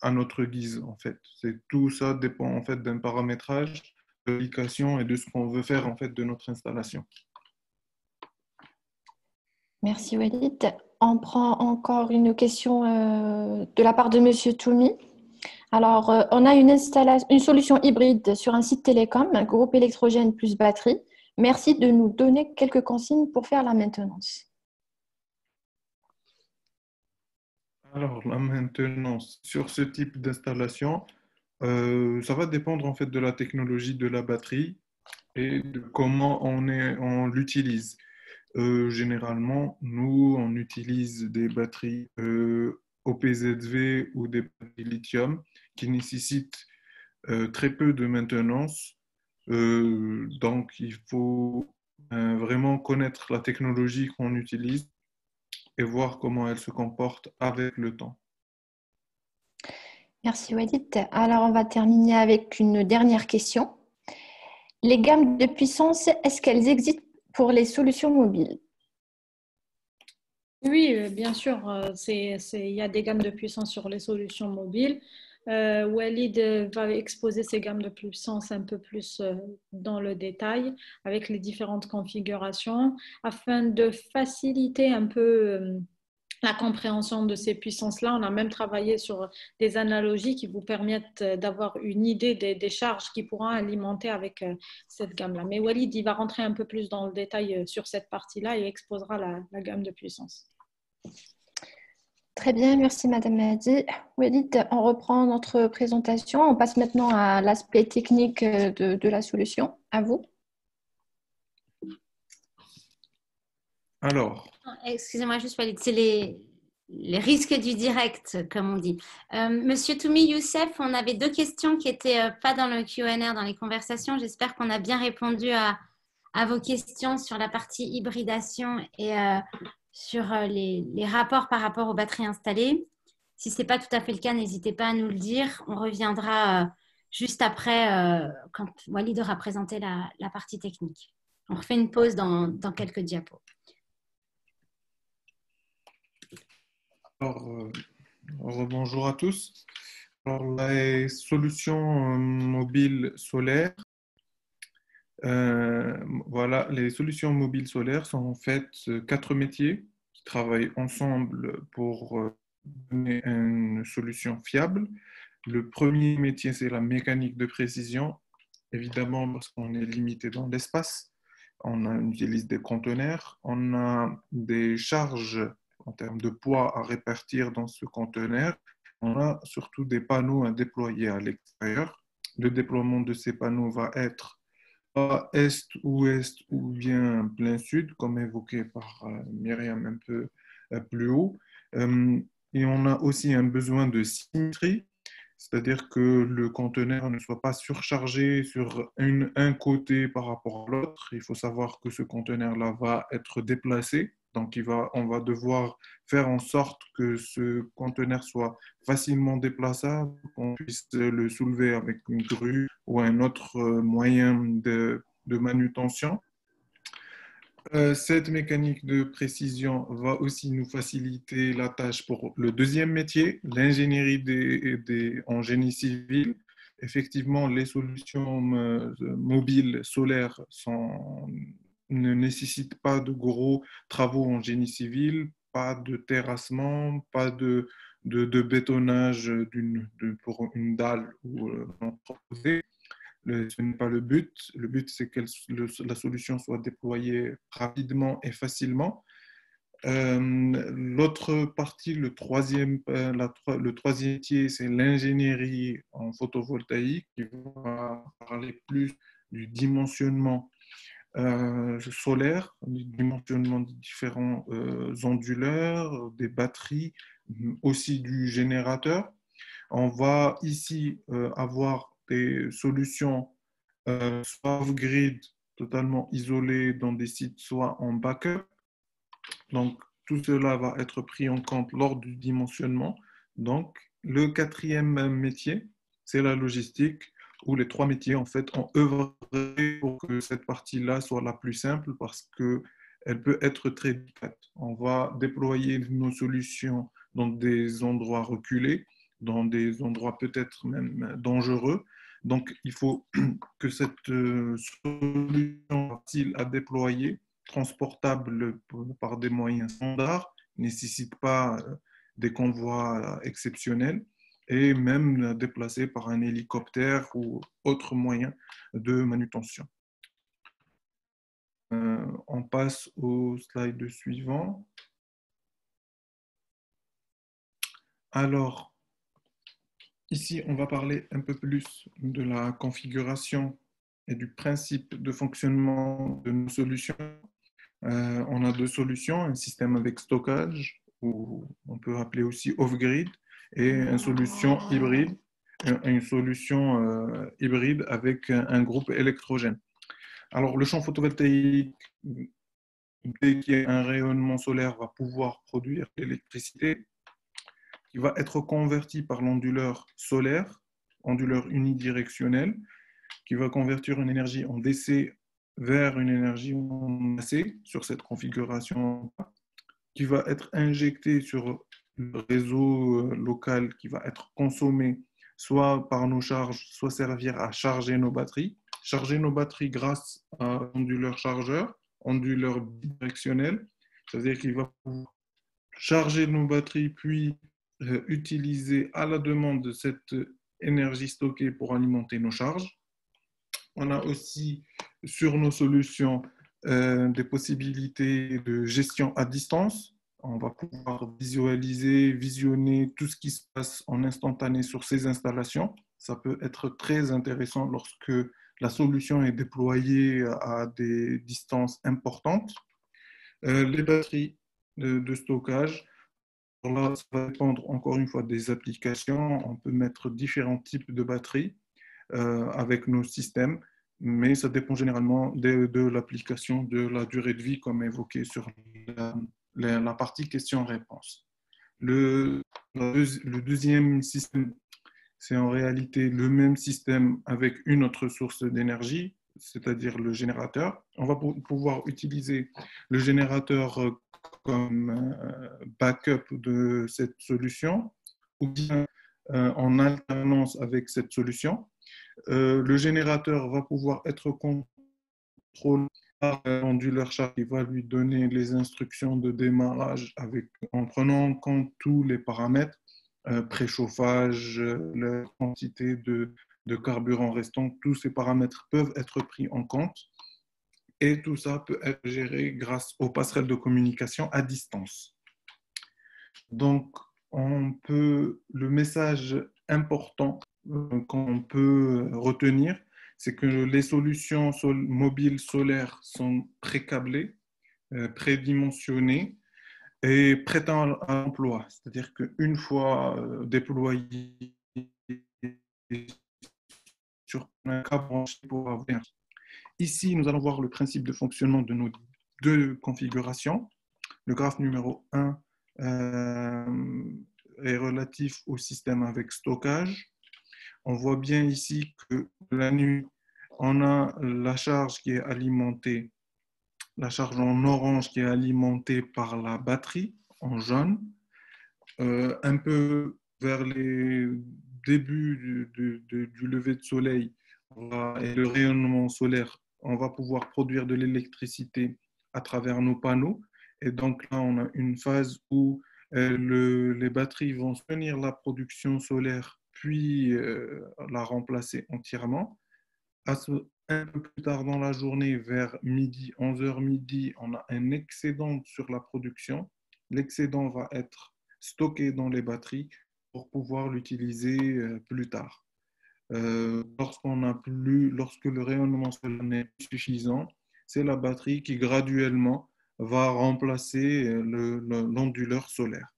D: à notre guise, en fait. Tout ça dépend en fait d'un paramétrage, de l'application et de ce qu'on veut faire en fait de notre installation.
C: Merci Walid. On prend encore une question de la part de Monsieur Toumi. Alors, on a une solution hybride sur un site télécom, un groupe électrogène plus batterie. Merci de nous donner quelques consignes pour faire la maintenance.
D: Alors, la maintenance sur ce type d'installation, ça va dépendre en fait de la technologie de la batterie et de comment on l'utilise. Généralement, nous, on utilise des batteries OPZV ou des batteries lithium qui nécessitent très peu de maintenance. Donc, il faut vraiment connaître la technologie qu'on utilise et voir comment elle se comporte avec le temps.
C: Merci Walid. Alors, on va terminer avec une dernière question. Les gammes de puissance, est-ce qu'elles existent pour les solutions mobiles?
B: Oui, bien sûr, il y a des gammes de puissance sur les solutions mobiles. Walid va exposer ces gammes de puissance un peu plus dans le détail avec les différentes configurations afin de faciliter un peu la compréhension de ces puissances-là. On a même travaillé sur des analogies qui vous permettent d'avoir une idée des charges qui pourront alimenter avec cette gamme-là. Mais Walid, il va rentrer un peu plus dans le détail sur cette partie-là et exposera la gamme de puissance.
C: Très bien, merci Madame Mahdi. Walid, on reprend notre présentation. On passe maintenant à l'aspect technique de la solution. À vous.
D: Alors,
A: Excusez-moi, juste Walid, c'est les risques du direct, comme on dit. Monsieur Toumi Youssef, on avait deux questions qui n'étaient pas dans le Q&A, dans les conversations. J'espère qu'on a bien répondu à vos questions sur la partie hybridation et sur les rapports par rapport aux batteries installées. Si ce n'est pas tout à fait le cas, n'hésitez pas à nous le dire. On reviendra juste après, quand Walid aura présenté la partie technique. On refait une pause dans quelques diapos.
D: alors, bonjour à tous. Alors, les solutions mobiles solaires, voilà, les solutions mobiles solaires sont en fait quatre métiers qui travaillent ensemble pour donner une solution fiable. Le premier métier, c'est la mécanique de précision, évidemment parce qu'on est limité dans l'espace. On utilise des conteneurs, on a des charges en termes de poids à répartir dans ce conteneur. On a surtout des panneaux à déployer à l'extérieur. Le déploiement de ces panneaux va être pas est, ouest ou bien plein sud, comme évoqué par Myriam un peu plus haut. Et on a aussi un besoin de symétrie, c'est-à-dire que le conteneur ne soit pas surchargé sur un côté par rapport à l'autre. Il faut savoir que ce conteneur-là va être déplacé. Donc, on va devoir faire en sorte que ce conteneur soit facilement déplaçable, qu'on puisse le soulever avec une grue ou un autre moyen de manutention. Cette mécanique de précision va aussi nous faciliter la tâche pour le deuxième métier, l'ingénierie en génie civil. Effectivement, les solutions mobiles solaires ne nécessitent pas de gros travaux en génie civil, pas de terrassement, pas de bétonnage pour une dalle ou l'entreposer. Ce n'est pas le but. Le but, c'est que la solution soit déployée rapidement et facilement. L'autre partie, le troisième métier, c'est l'ingénierie en photovoltaïque qui va parler plus du dimensionnement solaire, du dimensionnement des différents onduleurs, des batteries, aussi du générateur. On va ici avoir des solutions soit off-grid, totalement isolées dans des sites, soit en backup. Donc, tout cela va être pris en compte lors du dimensionnement. Donc, le quatrième métier, c'est la logistique, où les trois métiers, en fait, ont œuvré pour que cette partie-là soit la plus simple parce qu'elle peut être très délicate. On va déployer nos solutions dans des endroits reculés, dans des endroits peut-être même dangereux. Donc, il faut que cette solution soit facile à déployer, transportable par des moyens standards, ne nécessite pas des convois exceptionnels et même déplacé par un hélicoptère ou autre moyen de manutention. On passe au slide suivant. Alors, ici, on va parler un peu plus de la configuration et du principe de fonctionnement de nos solutions. On a deux solutions, un système avec stockage, ou on peut appeler aussi off-grid, et une solution hybride, avec un groupe électrogène. Alors, le champ photovoltaïque, dès qu'il y a un rayonnement solaire, va pouvoir produire l'électricité. qui va être converti par l'onduleur solaire, onduleur unidirectionnel, qui va convertir une énergie en DC vers une énergie en AC sur cette configuration, qui va être injectée sur le réseau local, qui va être consommé soit par nos charges, soit servir à charger nos batteries. Charger nos batteries grâce à l'onduleur chargeur, onduleur bidirectionnel, c'est-à-dire qu'il va pouvoir charger nos batteries, puis utiliser à la demande de cette énergie stockée pour alimenter nos charges. On a aussi sur nos solutions des possibilités de gestion à distance. On va pouvoir visualiser, visionner tout ce qui se passe en instantané sur ces installations. Ça peut être très intéressant lorsque la solution est déployée à des distances importantes. Les batteries de stockage, là, ça va dépendre encore une fois des applications. On peut mettre différents types de batteries avec nos systèmes, mais ça dépend généralement de l'application, de la durée de vie, comme évoqué sur la partie questions-réponses. Le deuxième système, c'est en réalité le même système avec une autre source d'énergie, c'est-à-dire le générateur. On va pouvoir utiliser le générateur comme backup de cette solution, ou bien en alternance avec cette solution. Le générateur va pouvoir être contrôlé par l'onduleur chargeur qui va lui donner les instructions de démarrage en prenant en compte tous les paramètres, préchauffage, la quantité de carburant restant, tous ces paramètres peuvent être pris en compte et tout ça peut être géré grâce aux passerelles de communication à distance. Donc, le message important qu'on peut retenir, c'est que les solutions mobiles solaires sont pré-câblées, prédimensionnées et prêtes à l'emploi. C'est-à-dire qu'une fois déployées sur un câble branché pour avoir. Ici, nous allons voir le principe de fonctionnement de nos deux configurations. Le graphe numéro 1 est relatif au système avec stockage. On voit bien ici que la nuit, on a la charge qui est alimentée, la charge en orange qui est alimentée par la batterie en jaune. Un peu vers les débuts du lever de soleil et le rayonnement solaire, on va pouvoir produire de l'électricité à travers nos panneaux. Et donc là, on a une phase où les batteries vont tenir la production solaire puis la remplacer entièrement. Un peu plus tard dans la journée, vers midi, 11h midi, on a un excédent sur la production. L'excédent va être stocké dans les batteries pour pouvoir l'utiliser plus tard. Lorsque le rayonnement solaire n'est plus suffisant, c'est la batterie qui graduellement va remplacer l'onduleur solaire.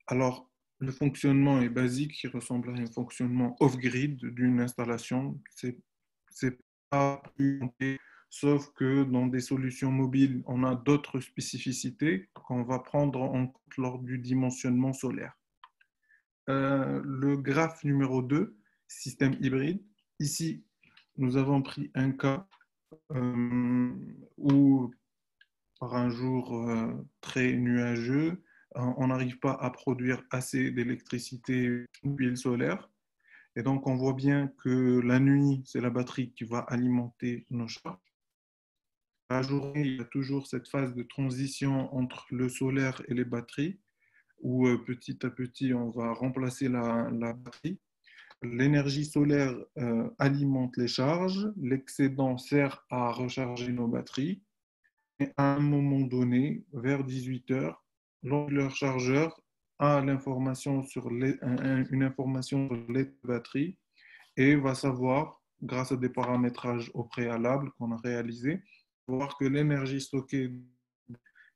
D: Alors, le fonctionnement est basique, qui ressemble à un fonctionnement off-grid d'une installation. C'est pas plus compliqué, sauf que dans des solutions mobiles, on a d'autres spécificités qu'on va prendre en compte lors du dimensionnement solaire. Le graphe numéro 2, système hybride. Ici, nous avons pris un cas où, par un jour très nuageux, on n'arrive pas à produire assez d'électricité d'huile solaire. Et donc, on voit bien que la nuit, c'est la batterie qui va alimenter nos charges. La journée, il y a toujours cette phase de transition entre le solaire et les batteries, où petit à petit, on va remplacer la batterie. L'énergie solaire alimente les charges, l'excédent sert à recharger nos batteries. Et à un moment donné, vers 18h, l'onduleur chargeur a une information sur les batteries et va savoir, grâce à des paramétrages au préalable qu'on a réalisés, voir que l'énergie stockée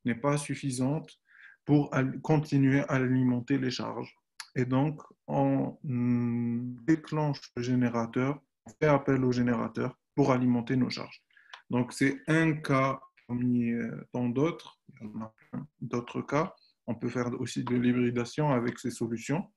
D: n'est pas suffisante pour continuer à alimenter les charges. Et donc, on déclenche le générateur, on fait appel au générateur pour alimenter nos charges. Donc, c'est un cas parmi tant d'autres, il y en a plein d'autres cas, On peut faire aussi de l'hybridation avec ces solutions.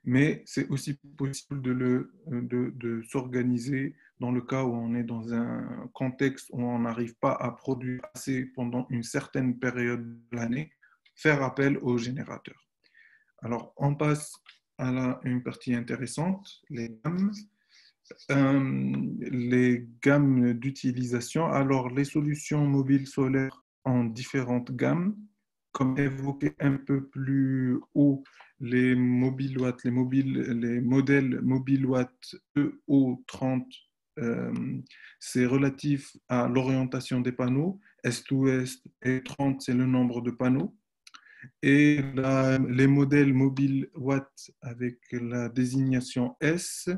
D: Mais c'est aussi possible de s'organiser dans le cas où on est dans un contexte où on n'arrive pas à produire assez pendant une certaine période de l'année, faire appel au générateur. Alors, on passe à une partie intéressante, les gammes. Les gammes d'utilisation. Alors, les solutions mobiles solaires ont différentes gammes. Comme évoqué un peu plus haut, les mobilewatts, les modèles mobilewatts EO30, c'est relatif à l'orientation des panneaux, est-ouest, et 30, c'est le nombre de panneaux. Et les modèles mobilewatts avec la désignation S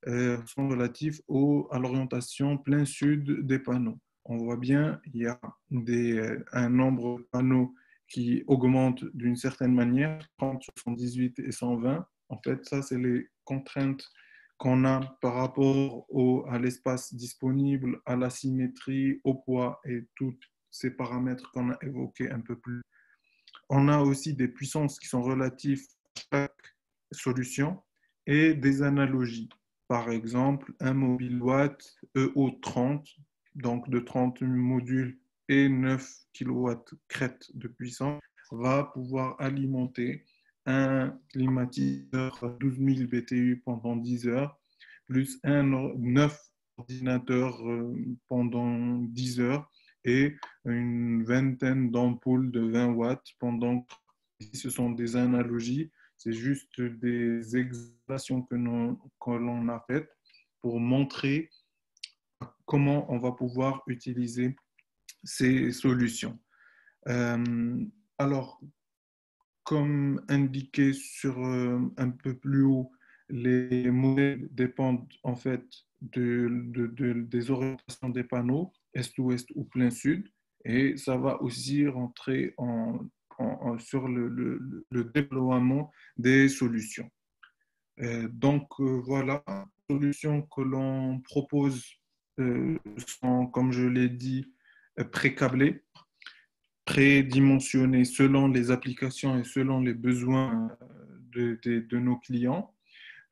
D: sont relatifs à l'orientation plein sud des panneaux. On voit bien, il y a un nombre de panneaux qui augmente d'une certaine manière, 30, 78 et 120. En fait, ça, c'est les contraintes qu'on a par rapport à l'espace disponible, à la symétrie, au poids et tous ces paramètres qu'on a évoqués un peu plus. On a aussi des puissances qui sont relatives à chaque solution et des analogies. Par exemple, un mobilewatt EO30, donc de 30 modules et 9 kW crête de puissance, va pouvoir alimenter un climatiseur à 12 000 BTU pendant 10 heures, plus 9 ordinateurs pendant 10 heures et une vingtaine d'ampoules de 20 watts pendant. Ce sont des analogies, c'est juste des explications que l'on a faites pour montrer comment on va pouvoir utiliser ces solutions. Alors, comme indiqué sur un peu plus haut, les modèles dépendent en fait des orientations des panneaux, est-ouest ou plein sud, et ça va aussi rentrer sur le déploiement des solutions. Donc voilà, les solutions que l'on propose sont, comme je l'ai dit, pré-câblées, prédimensionnées selon les applications et selon les besoins de nos clients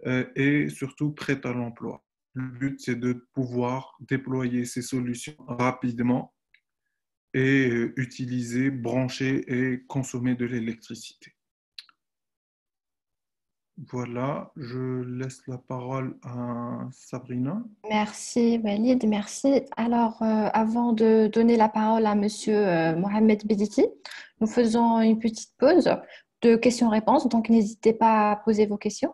D: et surtout prêtes à l'emploi. Le but, c'est de pouvoir déployer ces solutions rapidement et utiliser, brancher et consommer de l'électricité. Voilà, je laisse la parole à Sabrina.
C: Merci Walid, merci. Alors, avant de donner la parole à Monsieur Mohamed Bediti, nous faisons une petite pause de questions-réponses, donc n'hésitez pas à poser vos questions.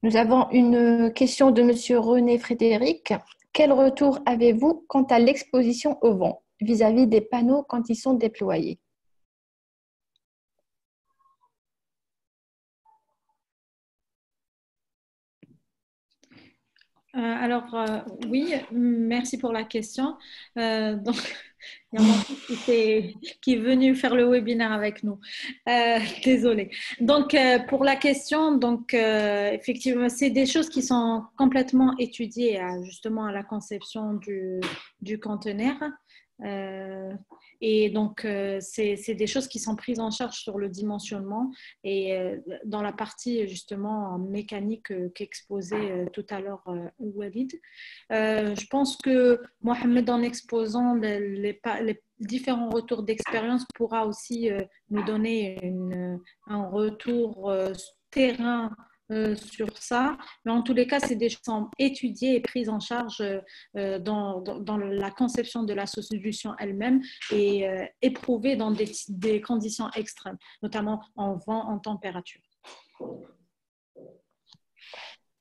C: Nous avons une question de Monsieur René Frédéric. Quel retour avez-vous quant à l'exposition au vent vis-à-vis des panneaux quand ils sont déployés?
B: Oui, merci pour la question. Donc, il y a mon fils qui est venu faire le webinaire avec nous. Désolée. Donc, pour la question, donc, effectivement, c'est des choses qui sont complètement étudiées justement à la conception du conteneur. Et donc, c'est des choses qui sont prises en charge sur le dimensionnement et dans la partie justement mécanique qu'exposait tout à l'heure Walid. Je pense que Mohamed, en exposant les différents retours d'expérience, pourra aussi nous donner un retour terrain sur ça, mais en tous les cas, c'est des choses qui sont étudiées et prises en charge dans la conception de la solution elle-même et éprouvées dans des conditions extrêmes, notamment en vent, en température.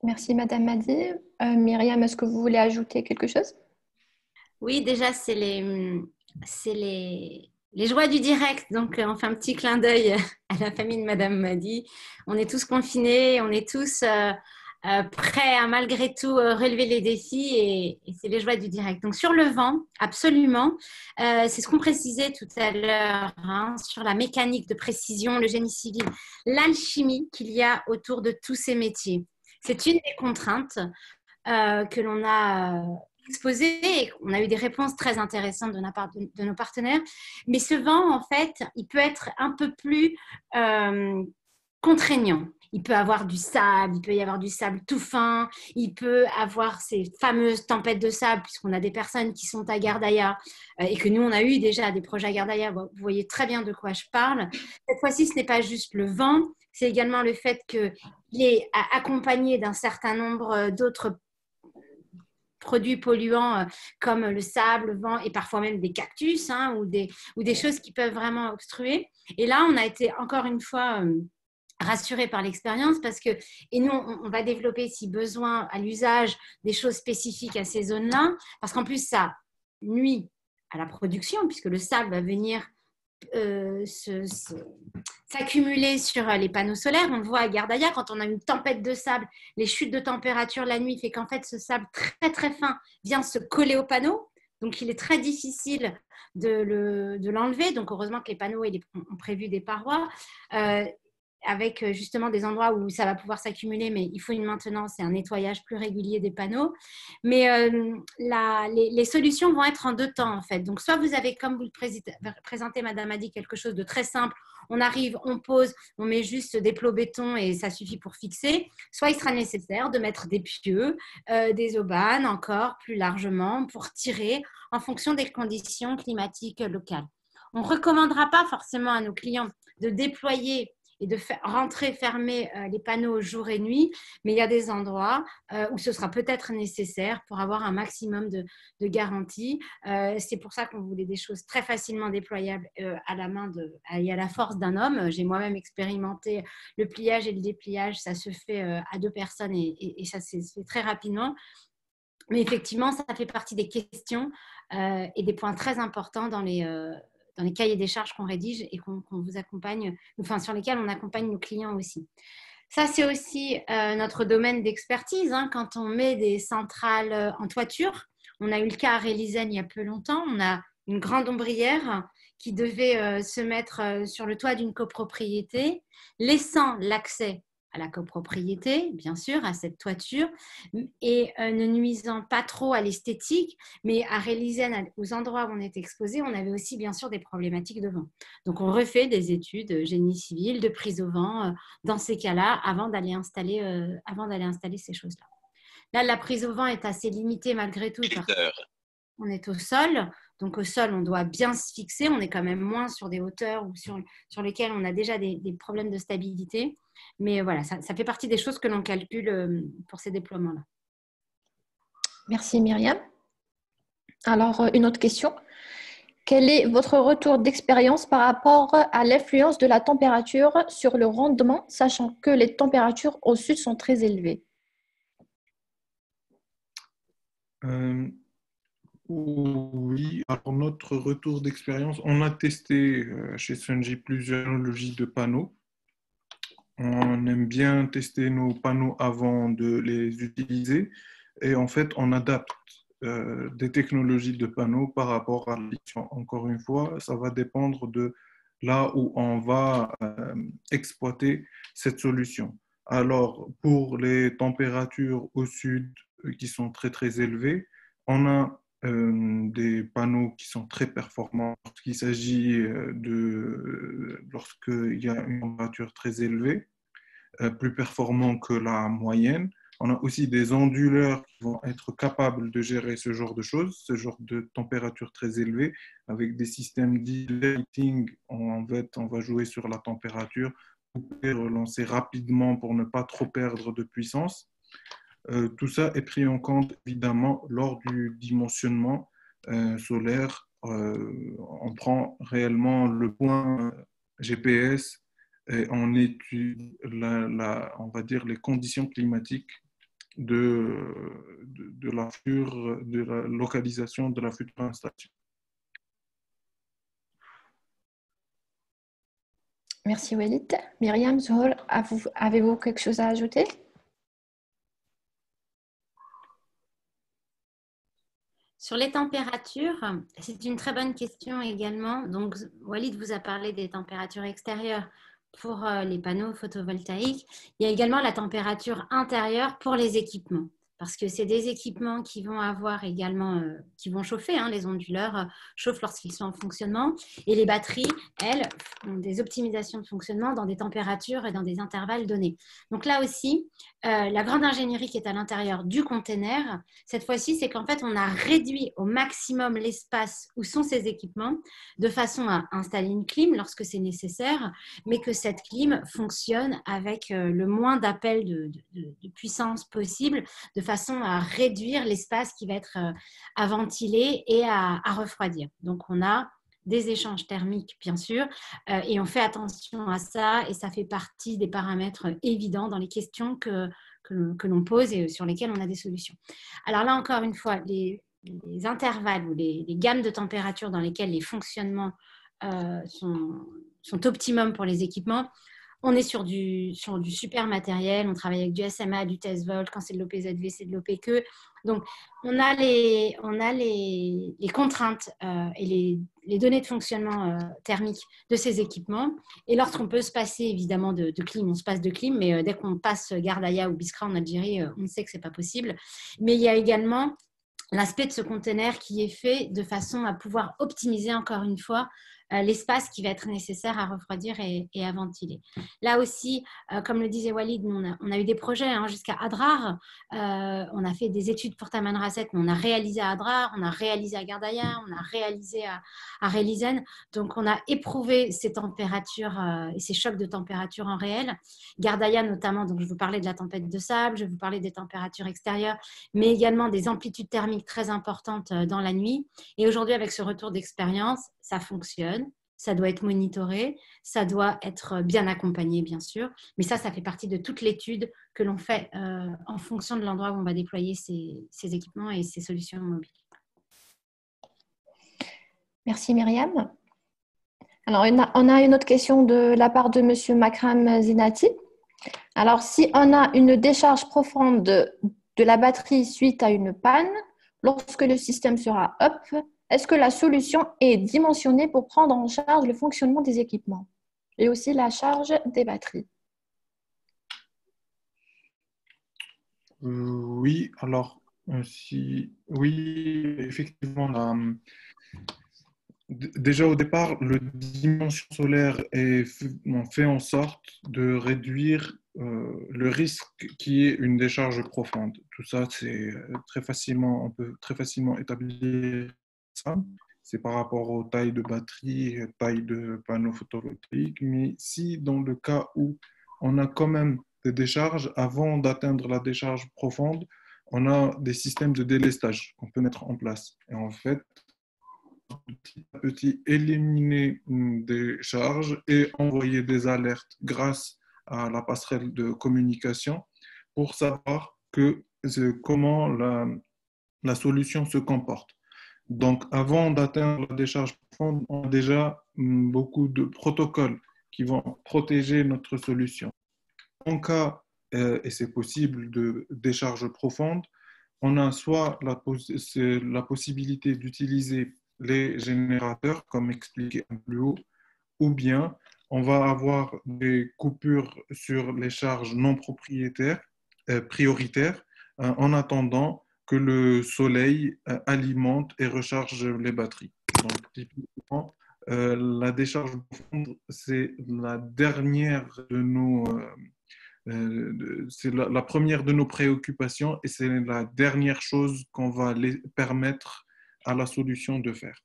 C: Merci Madame Madi. Myriam, est-ce que vous voulez ajouter quelque chose?
A: Oui, déjà, c'est les joies du direct. Donc, on fait un petit clin d'œil à la famille de Madame Madi. On est tous confinés, on est tous prêts à malgré tout relever les défis et c'est les joies du direct. Donc, sur le vent, absolument. C'est ce qu'on précisait tout à l'heure sur la mécanique de précision, le génie civil, l'alchimie qu'il y a autour de tous ces métiers. C'est une des contraintes que l'on a exposé et on a eu des réponses très intéressantes de la part de nos partenaires. Mais ce vent, en fait, il peut être un peu plus contraignant. Il peut avoir du sable, il peut y avoir du sable tout fin, il peut avoir ces fameuses tempêtes de sable, puisqu'on a des personnes qui sont à Gardaïa et que nous, on a eu déjà des projets à Gardaïa. Vous voyez très bien de quoi je parle. Cette fois-ci, ce n'est pas juste le vent, c'est également le fait qu'il est accompagné d'un certain nombre d'autres produits polluants comme le sable, le vent et parfois même des cactus ou des choses qui peuvent vraiment obstruer. Et là, on a été encore une fois rassurés par l'expérience parce que, et nous, on va développer si besoin à l'usage des choses spécifiques à ces zones-là, parce qu'en plus, ça nuit à la production puisque le sable va venir s'accumuler sur les panneaux solaires. On le voit à Gardaïa, quand on a une tempête de sable, les chutes de température la nuit fait qu'en fait ce sable très très fin vient se coller aux panneaux. Donc il est très difficile de l'enlever. Donc heureusement que les panneaux ont prévu des parois. Avec justement des endroits où ça va pouvoir s'accumuler, mais il faut une maintenance et un nettoyage plus régulier des panneaux. Mais les solutions vont être en deux temps, en fait. Donc, soit vous avez, comme vous le présentez, Madame a dit, quelque chose de très simple. On arrive, on pose, on met juste des plots béton et ça suffit pour fixer. Soit il sera nécessaire de mettre des pieux, des aubanes encore plus largement pour tirer en fonction des conditions climatiques locales. On ne recommandera pas forcément à nos clients de déployer et de rentrer, fermer les panneaux jour et nuit, mais il y a des endroits où ce sera peut-être nécessaire pour avoir un maximum de garantie. C'est pour ça qu'on voulait des choses très facilement déployables à la main et à la force d'un homme. J'ai moi-même expérimenté le pliage et le dépliage, ça se fait à deux personnes et ça se fait très rapidement. Mais effectivement, ça fait partie des questions et des points très importants dans les cahiers des charges qu'on rédige et qu'on vous accompagne, enfin sur lesquels on accompagne nos clients aussi. Ça, c'est aussi notre domaine d'expertise. Quand on met des centrales en toiture, on a eu le cas à Rélisène il y a peu longtemps. On a une grande ombrière qui devait se mettre sur le toit d'une copropriété, laissant l'accès à la copropriété, bien sûr, à cette toiture, et ne nuisant pas trop à l'esthétique, mais à réaliser aux endroits où on est exposé, on avait aussi bien sûr des problématiques de vent. Donc on refait des études génie civil, de prise au vent dans ces cas-là avant d'aller installer ces choses-là. Là, la prise au vent est assez limitée malgré tout parce qu'on est au sol. Donc au sol, on doit bien se fixer. On est quand même moins sur des hauteurs ou sur lesquelles on a déjà des problèmes de stabilité. Mais voilà, ça fait partie des choses que l'on calcule pour ces déploiements-là.
C: Merci Myriam. Alors, une autre question. Quel est votre retour d'expérience par rapport à l'influence de la température sur le rendement, sachant que les températures au sud sont très élevées?
D: Oui, alors notre retour d'expérience, on a testé chez Sunji plusieurs technologies de panneaux. On aime bien tester nos panneaux avant de les utiliser et en fait, on adapte des technologies de panneaux par rapport à l'addition. Encore une fois, ça va dépendre de là où on va exploiter cette solution. Alors, pour les températures au sud qui sont très, très élevées, on a des panneaux qui sont très performants lorsqu'il s'agit lorsqu'il y a une température très élevée, plus performant que la moyenne. On a aussi des onduleurs qui vont être capables de gérer ce genre de choses, ce genre de température très élevée, avec des systèmes de-lighting. En fait, on va jouer sur la température pour relancer rapidement pour ne pas trop perdre de puissance. Tout ça est pris en compte évidemment lors du dimensionnement solaire. On prend réellement le point GPS et on étudie on va dire les conditions climatiques de la localisation de la future installation.
C: Merci Walid. Myriam, Zohol, avez-vous quelque chose à ajouter?
A: Sur les températures, c'est une très bonne question également. Donc, Walid vous a parlé des températures extérieures pour les panneaux photovoltaïques. Il y a également la température intérieure pour les équipements. parce que c'est des équipements qui vont avoir également, qui vont chauffer, hein, les onduleurs chauffent lorsqu'ils sont en fonctionnement, et les batteries, elles, ont des optimisations de fonctionnement dans des températures et dans des intervalles donnés. Donc là aussi, la grande ingénierie qui est à l'intérieur du container, cette fois-ci, c'est qu'en fait, on a réduit au maximum l'espace où sont ces équipements, de façon à installer une clim lorsque c'est nécessaire, mais que cette clim fonctionne avec le moins d'appels de puissance possible, de façon à réduire l'espace qui va être à ventiler et à refroidir. Donc, on a des échanges thermiques, bien sûr, et on fait attention à ça, et ça fait partie des paramètres évidents dans les questions que l'on pose et sur lesquelles on a des solutions. Alors là, encore une fois, les intervalles ou les gammes de température dans lesquelles les fonctionnements sont optimum pour les équipements. On est sur du super matériel, on travaille avec du SMA, du test volt, quand c'est de l'OPZV, c'est de l'OPQ. Donc, on a les contraintes et les données de fonctionnement thermique de ces équipements. Et lorsqu'on peut se passer évidemment de clim, on se passe de clim, mais dès qu'on passe Gardaïa ou Biskra en Algérie, on sait que ce n'est pas possible. Mais il y a également l'aspect de ce conteneur qui est fait de façon à pouvoir optimiser encore une fois l'espace qui va être nécessaire à refroidir et à ventiler. Là aussi, comme le disait Walid, on a eu des projets jusqu'à Adrar. On a fait des études pour Tamanrasset, mais on a réalisé à Adrar, on a réalisé à Gardaïa, on a réalisé à Rélizen. Donc, on a éprouvé ces températures et ces chocs de température en réel. Gardaïa notamment, donc je vous parlais de la tempête de sable, je vous parlais des températures extérieures, mais également des amplitudes thermiques très importantes dans la nuit. Et aujourd'hui, avec ce retour d'expérience, ça fonctionne, ça doit être monitoré, ça doit être bien accompagné, bien sûr. Mais ça fait partie de toute l'étude que l'on fait en fonction de l'endroit où on va déployer ces équipements et ces solutions mobiles.
C: Merci Myriam. Alors, on a une autre question de la part de M. Makram Zinati. Alors, si on a une décharge profonde de la batterie suite à une panne, lorsque le système sera up, est-ce que la solution est dimensionnée pour prendre en charge le fonctionnement des équipements et aussi la charge des batteries?
D: Oui, alors, oui, effectivement, déjà au départ, le dimension solaire on fait en sorte de réduire le risque qui est une décharge profonde. Tout ça, c'est on peut très facilement établir ça. C'est par rapport aux tailles de batterie, taille de panneaux photovoltaïques. Mais si dans le cas où on a quand même des décharges, avant d'atteindre la décharge profonde, on a des systèmes de délestage qu'on peut mettre en place. Et en fait, petit à petit éliminer des charges et envoyer des alertes grâce à la passerelle de communication pour savoir comment la solution se comporte. Donc, avant d'atteindre la décharge profonde, on a déjà beaucoup de protocoles qui vont protéger notre solution. En cas, et c'est possible, de décharge profonde, on a soit la possibilité d'utiliser les générateurs, comme expliqué plus haut, ou bien on va avoir des coupures sur les charges non prioritaires, en attendant que le soleil alimente et recharge les batteries. Donc, typiquement, la décharge profonde, c'est la dernière de nos... c'est la première de nos préoccupations et c'est la dernière chose qu'on va permettre à la solution de faire.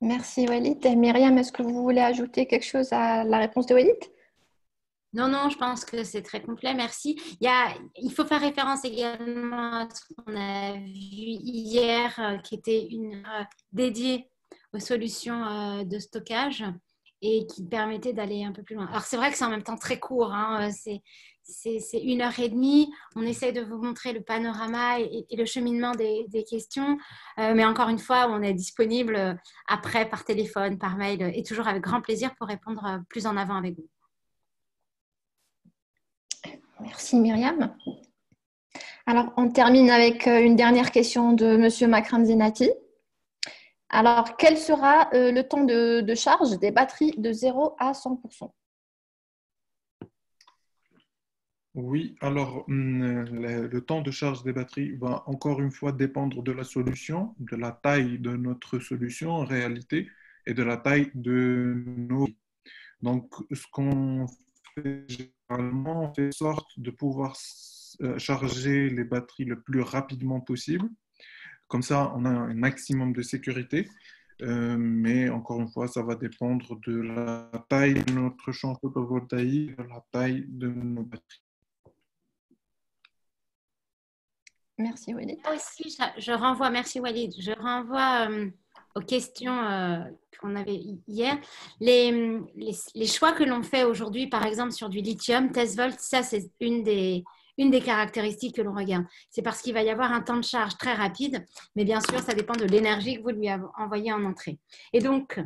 C: Merci Walid. Myriam, est-ce que vous voulez ajouter quelque chose à la réponse de Walid?
A: Non, je pense que c'est très complet, merci. Il faut faire référence également à ce qu'on a vu hier, qui était une dédiée aux solutions de stockage et qui permettait d'aller un peu plus loin. Alors, c'est vrai que c'est en même temps très court, c'est 1h30. On essaie de vous montrer le panorama et le cheminement des questions, mais encore une fois, on est disponible après par téléphone, par mail, et toujours avec grand plaisir pour répondre plus en avant avec vous.
C: Merci Myriam. Alors, on termine avec une dernière question de M. Makram Zinati. Alors, quel sera le temps de charge des batteries de 0 à 100%?
D: Oui, alors le temps de charge des batteries va encore une fois dépendre de la solution, de la taille de notre solution en réalité et de la taille de nos. Donc, ce qu'on fait généralement, on fait en sorte de pouvoir charger les batteries le plus rapidement possible. Comme ça, on a un maximum de sécurité. Mais encore une fois, ça va dépendre de la taille de notre champ photovoltaïque, de la taille de nos batteries.
C: Merci, Walid.
A: Là aussi, je renvoie, merci Walid, je renvoie aux questions qu'on avait hier. Les choix que l'on fait aujourd'hui, par exemple sur du lithium, Tesvolt, ça c'est une des caractéristiques que l'on regarde. C'est parce qu'il va y avoir un temps de charge très rapide, mais bien sûr, ça dépend de l'énergie que vous lui avez envoyée en entrée. Et donc,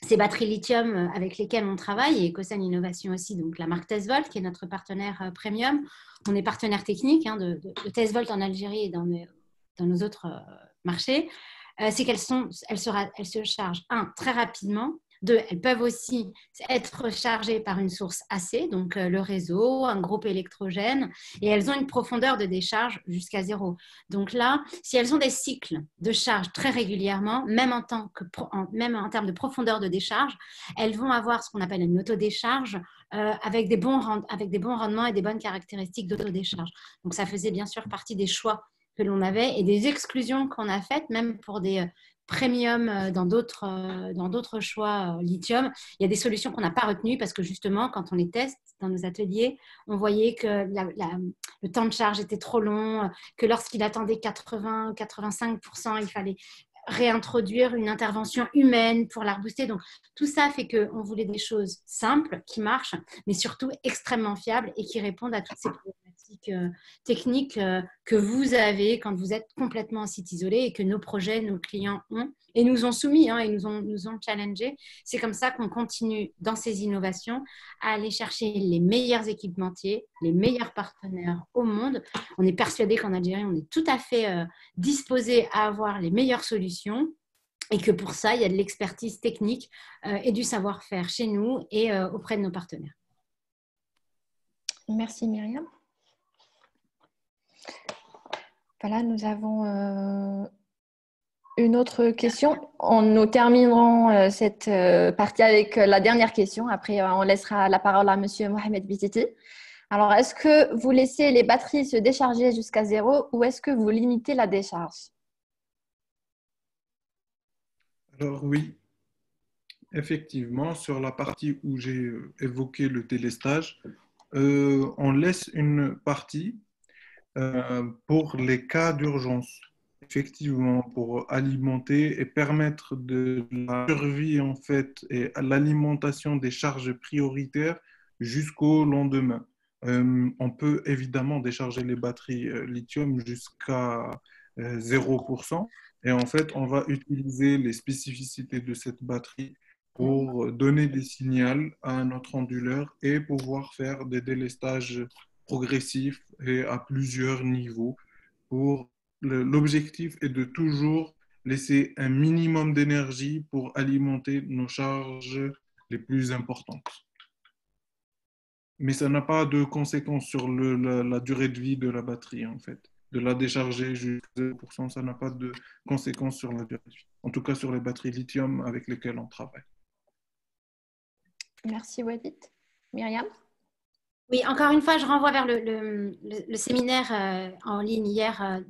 A: ces batteries lithium avec lesquelles on travaille, et Ecosan Innovation aussi, donc la marque Tesvolt, qui est notre partenaire premium. On est partenaire technique de Tesvolt en Algérie et dans nos autres marchés. C'est qu'elles se chargent, très rapidement. Deux, elles peuvent aussi être chargées par une source AC, donc le réseau, un groupe électrogène, et elles ont une profondeur de décharge jusqu'à 0. Donc là, si elles ont des cycles de charge très régulièrement, même en termes de profondeur de décharge, elles vont avoir ce qu'on appelle une autodécharge avec des bons rendements et des bonnes caractéristiques d'autodécharge. Donc ça faisait bien sûr partie des choix que l'on avait et des exclusions qu'on a faites, même pour des premium dans d'autres choix lithium. Il y a des solutions qu'on n'a pas retenues parce que justement, quand on les teste dans nos ateliers, on voyait que le temps de charge était trop long, que lorsqu'il attendait 80-85%, il fallait réintroduire une intervention humaine pour la rebooster. Donc, tout ça fait qu'on voulait des choses simples, qui marchent, mais surtout extrêmement fiables et qui répondent à toutes ces problématiques techniques que vous avez quand vous êtes complètement en site isolé et que nos projets, nos clients ont et nous ont soumis et nous ont challengés. C'est comme ça qu'on continue dans ces innovations à aller chercher les meilleurs équipementiers, les meilleurs partenaires au monde. On est persuadé qu'en Algérie, on est tout à fait disposé à avoir les meilleures solutions et que pour ça, il y a de l'expertise technique et du savoir-faire chez nous et auprès de nos partenaires.
C: Merci Myriam. Voilà, nous avons une autre question. Nous terminerons cette partie avec la dernière question. Après, on laissera la parole à Monsieur Mohamed Biziti. Alors, est-ce que vous laissez les batteries se décharger jusqu'à 0 ou est-ce que vous limitez la décharge?
D: Alors oui, effectivement, sur la partie où j'ai évoqué le délestage, on laisse une partie pour les cas d'urgence. Effectivement, pour alimenter et permettre de la survie en fait et l'alimentation des charges prioritaires jusqu'au lendemain. On peut évidemment décharger les batteries lithium jusqu'à 0%. Et en fait, on va utiliser les spécificités de cette batterie pour donner des signaux à notre onduleur et pouvoir faire des délestages progressifs et à plusieurs niveaux. L'objectif est de toujours laisser un minimum d'énergie pour alimenter nos charges les plus importantes. Mais ça n'a pas de conséquences sur la durée de vie de la batterie, en fait. De la décharger jusqu'à 0%, ça n'a pas de conséquences sur la durée de vie. En tout cas, sur les batteries lithium avec lesquelles on travaille.
C: Merci Walid. Myriam?
A: Oui, encore une fois, je renvoie vers le séminaire en ligne hier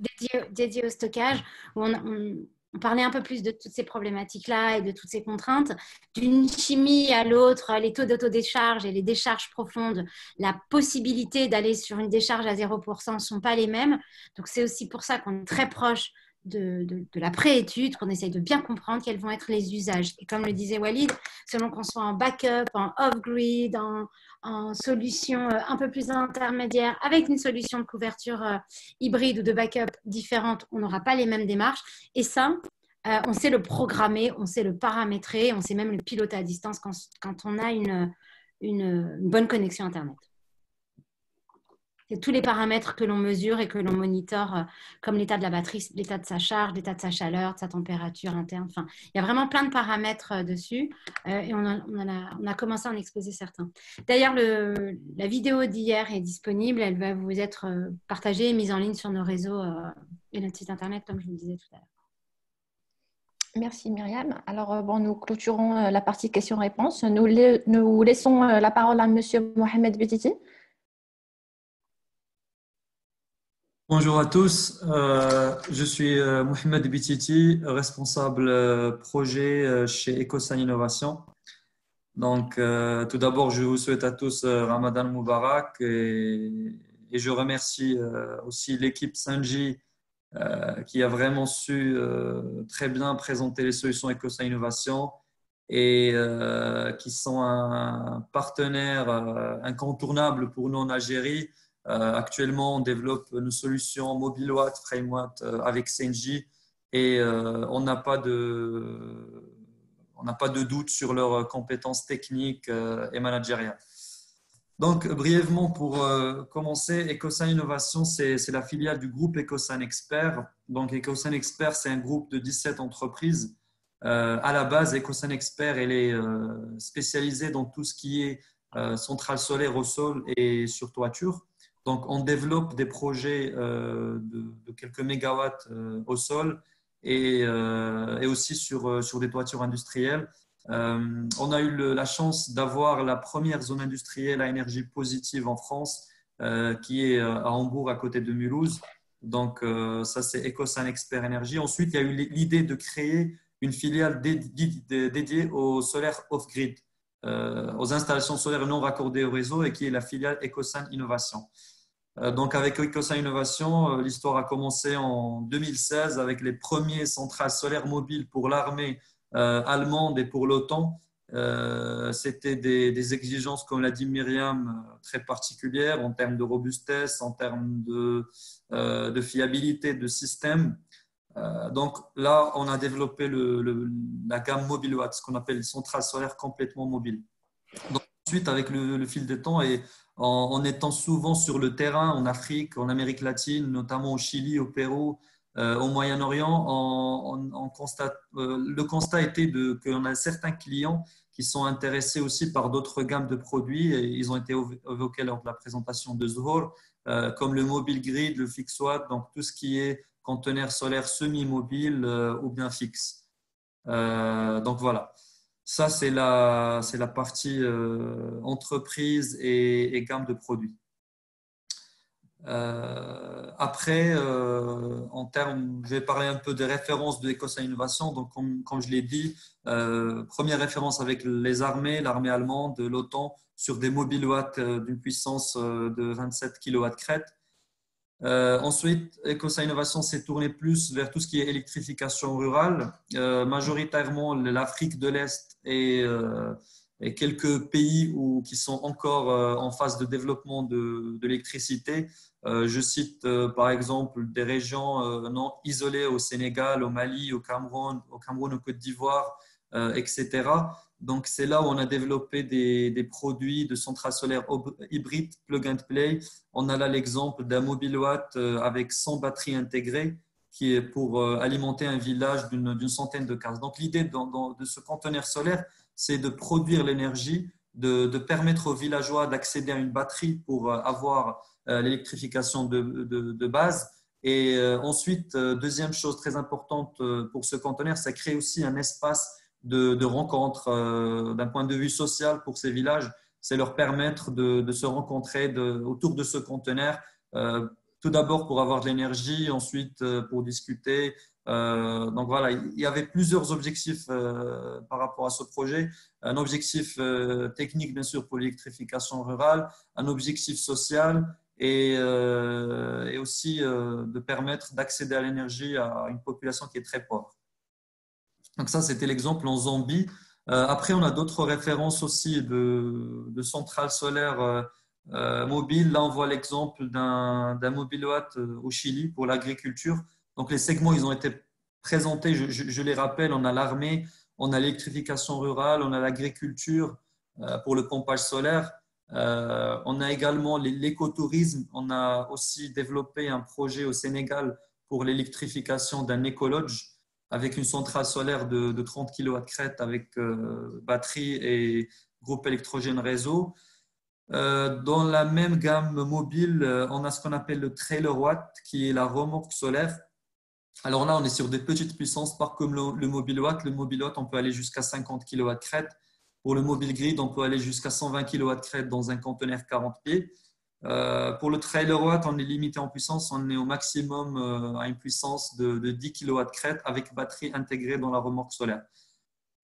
A: dédié au stockage, où on parlait un peu plus de toutes ces problématiques-là et de toutes ces contraintes. D'une chimie à l'autre, les taux d'autodécharge et les décharges profondes, la possibilité d'aller sur une décharge à 0% ne sont pas les mêmes. Donc, c'est aussi pour ça qu'on est très proche de la pré-étude, qu'on essaye de bien comprendre quels vont être les usages. Et comme le disait Walid, selon qu'on soit en backup, en off-grid, en solution un peu plus intermédiaire, avec une solution de couverture hybride ou de backup différente, on n'aura pas les mêmes démarches. Et ça, on sait le programmer, on sait le paramétrer, on sait même le piloter à distance quand on a une bonne connexion Internet. C'est tous les paramètres que l'on mesure et que l'on monitore, comme l'état de la batterie, l'état de sa charge, l'état de sa chaleur, de sa température interne. Enfin, il y a vraiment plein de paramètres dessus et on a commencé à en exposer certains. D'ailleurs, la vidéo d'hier est disponible. Elle va vous être partagée et mise en ligne sur nos réseaux et notre site internet, comme je vous le disais tout à l'heure.
C: Merci Myriam. Alors, nous clôturons la partie questions-réponses. Nous laissons la parole à Monsieur Mohamed Betiti.
E: Bonjour à tous, je suis Mohamed Bititi, responsable projet chez Ecosan Innovation. Donc, tout d'abord, je vous souhaite à tous Ramadan Moubarak et je remercie aussi l'équipe Sanji qui a vraiment su très bien présenter les solutions Ecosan Innovation et qui sont un partenaire incontournable pour nous en Algérie. Actuellement, on développe nos solutions MobileWatt, FrameWatt avec Senji et on n'a pas de doute sur leurs compétences techniques et managériales. Donc, brièvement, pour commencer, Ecosan Innovation, c'est la filiale du groupe Ecosan Expert. Donc, Ecosan Expert, c'est un groupe de 17 entreprises. À la base, Ecosan Expert, elle est spécialisée dans tout ce qui est centrale solaire au sol et sur toiture. Donc, on développe des projets de quelques mégawatts au sol et aussi sur des toitures industrielles. On a eu la chance d'avoir la première zone industrielle à énergie positive en France, qui est à Hambourg, à côté de Mulhouse. Donc, ça, c'est Ecosan Expert Énergie. Ensuite, il y a eu l'idée de créer une filiale dédiée au solaire off-grid, aux installations solaires non raccordées au réseau et qui est la filiale Ecosan Innovation. Donc, avec Ecosan Innovation, l'histoire a commencé en 2016 avec les premiers centrales solaires mobiles pour l'armée allemande et pour l'OTAN. C'était des exigences, comme l'a dit Myriam, très particulières en termes de robustesse, en termes de fiabilité de système. Donc là, on a développé la gamme MobileWatt, ce qu'on appelle les centrales solaires complètement mobiles. Donc, ensuite, avec le fil des temps et en étant souvent sur le terrain en Afrique, en Amérique latine, notamment au Chili, au Pérou, au Moyen-Orient, le constat était qu'on a certains clients qui sont intéressés aussi par d'autres gammes de produits et ils ont été évoqués lors de la présentation de Zohor, comme le mobile grid, le FixWatt, donc tout ce qui est conteneur solaire semi-mobile ou bien fixe. Donc voilà. Ça, c'est la partie entreprise et gamme de produits. Après, en termes, je vais parler un peu des références de Ecosan Innovation. Donc, comme je l'ai dit, première référence avec les armées, l'armée allemande, l'OTAN, sur des MobileWatt d'une puissance de 27 kW crête. Ensuite, Ecosan Innovation s'est tourné plus vers tout ce qui est électrification rurale, majoritairement l'Afrique de l'Est et quelques pays qui sont encore en phase de développement de l'électricité. Je cite par exemple des régions non isolées au Sénégal, au Mali, au Cameroun, au Côte d'Ivoire, etc. Donc, c'est là où on a développé des produits de centrales solaires hybrides, plug and play. On a là l'exemple d'un MobileWatt avec 100 batteries intégrées qui est pour alimenter un village d'une centaine de cases. Donc, l'idée de ce conteneur solaire, c'est de produire l'énergie, de permettre aux villageois d'accéder à une batterie pour avoir l'électrification de base. Et ensuite, deuxième chose très importante pour ce conteneur, ça crée aussi un espace de rencontre d'un point de vue social pour ces villages. C'est leur permettre de se rencontrer autour de ce conteneur, tout d'abord pour avoir de l'énergie, ensuite pour discuter. Donc voilà, il y avait plusieurs objectifs par rapport à ce projet. Un objectif technique, bien sûr, pour l'électrification rurale, un objectif social et aussi de permettre d'accéder à l'énergie à une population qui est très pauvre. Donc ça, c'était l'exemple en Zambie. Après, on a d'autres références aussi de centrales solaires mobiles. Là, on voit l'exemple d'un MobileWatt au Chili pour l'agriculture. Donc, les segments, ils ont été présentés, je les rappelle, on a l'armée, on a l'électrification rurale, on a l'agriculture pour le pompage solaire. On a également l'écotourisme. On a aussi développé un projet au Sénégal pour l'électrification d'un écolodge avec une centrale solaire de 30 kW crête avec batterie et groupe électrogène réseau. Dans la même gamme mobile, on a ce qu'on appelle le trailer watt, qui est la remorque solaire. Alors là, on est sur des petites puissances, pas comme le mobile watt. Le mobile watt, on peut aller jusqu'à 50 kW crête. Pour le mobile grid, on peut aller jusqu'à 120 kW crête dans un conteneur 40 pieds. Pour le trailer watt, on est limité en puissance. On est au maximum à une puissance de 10 kW crête avec batterie intégrée dans la remorque solaire.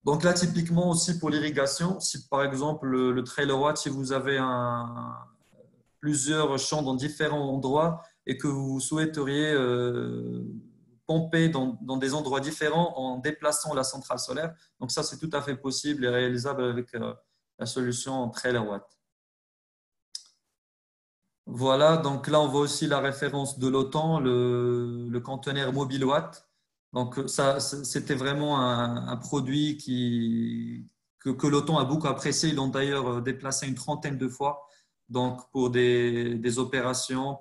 E: Donc là, typiquement aussi pour l'irrigation, si par exemple le trailer watt, si vous avez plusieurs champs dans différents endroits et que vous souhaiteriez pomper dans des endroits différents en déplaçant la centrale solaire, donc ça c'est tout à fait possible et réalisable avec la solution trailer watt. Voilà, donc là on voit aussi la référence de l'OTAN, le conteneur mobile watt. Donc ça, c'était vraiment un produit que l'OTAN a beaucoup apprécié. Ils l'ont d'ailleurs déplacé une trentaine de fois. Donc pour des opérations,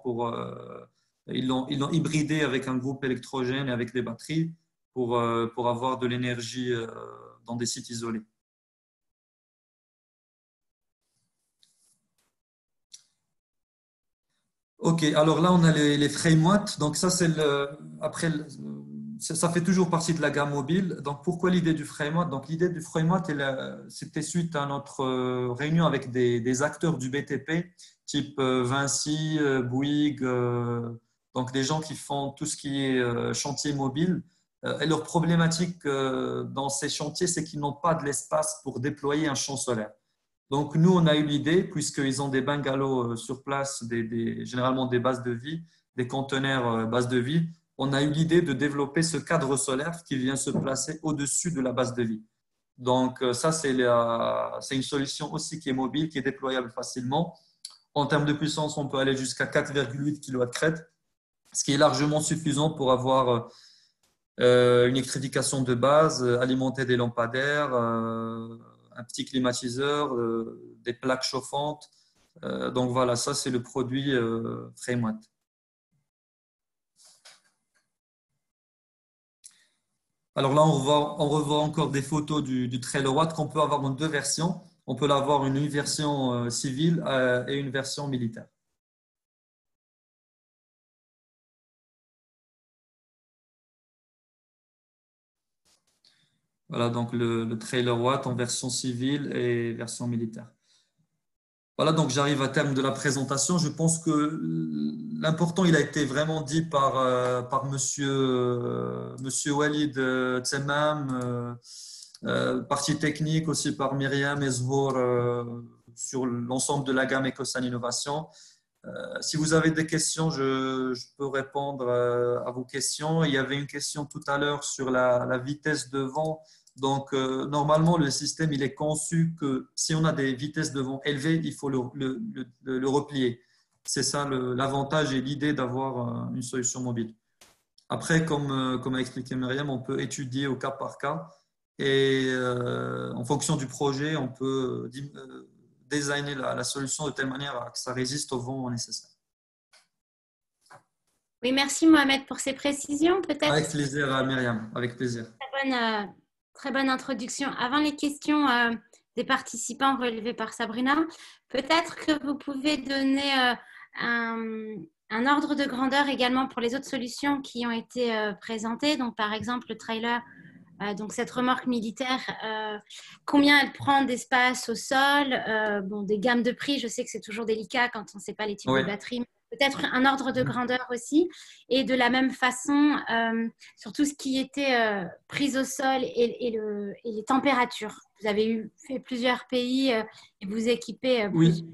E: ils l'ont hybridé avec un groupe électrogène et avec des batteries pour avoir de l'énergie dans des sites isolés. Ok, alors là on a les frame-watts. Donc ça c'est ça fait toujours partie de la gamme mobile. Donc pourquoi l'idée du frame-watt? Donc l'idée du frame-watt, c'était suite à notre réunion avec des acteurs du BTP, type Vinci, Bouygues, donc des gens qui font tout ce qui est chantier mobile. Et leur problématique dans ces chantiers, c'est qu'ils n'ont pas de l'espace pour déployer un champ solaire. Donc, nous, on a eu l'idée, puisqu'ils ont des bungalows sur place, généralement des bases de vie, des conteneurs bases de vie, on a eu l'idée de développer ce cadre solaire qui vient se placer au-dessus de la base de vie. Donc, ça, c'est une solution aussi qui est mobile, qui est déployable facilement. En termes de puissance, on peut aller jusqu'à 4,8 kW crête, ce qui est largement suffisant pour avoir une électrification de base, alimenter des lampadaires, un petit climatiseur, des plaques chauffantes. Donc voilà, ça c'est le produit FrameWatt. Alors là, on revoit encore des photos du trailer watt qu'on peut avoir en deux versions. On peut l'avoir une version civile et une version militaire. Voilà, donc le trailer watt en version civile et version militaire. Voilà, donc j'arrive à terme de la présentation. Je pense que l'important, il a été vraiment dit par monsieur Walid Tsemmam, partie technique aussi par Myriam Ezhour sur l'ensemble de la gamme EcoSan Innovation. Si vous avez des questions, je peux répondre à vos questions. Il y avait une question tout à l'heure sur la vitesse de vent. Donc, normalement, le système il est conçu que si on a des vitesses de vent élevées, il faut le replier. C'est ça l'avantage et l'idée d'avoir une solution mobile. Après, comme a expliqué Myriam, on peut étudier au cas par cas et en fonction du projet, on peut designer la solution de telle manière que ça résiste au vent nécessaire.
A: Oui, merci Mohamed pour ces précisions. Peut-être.
E: Avec plaisir, Myriam, avec plaisir.
A: Très bonne introduction. Avant les questions des participants relevées par Sabrina, peut-être que vous pouvez donner un ordre de grandeur également pour les autres solutions qui ont été présentées. Donc, par exemple, le trailer, donc cette remorque militaire, combien elle prend d'espace au sol, bon, des gammes de prix, je sais que c'est toujours délicat quand on ne sait pas les types de batteries. Peut-être un ordre de grandeur aussi. Et de la même façon, sur tout ce qui était prise au sol et les températures. Vous avez fait plusieurs pays et vous équipez.
E: Oui.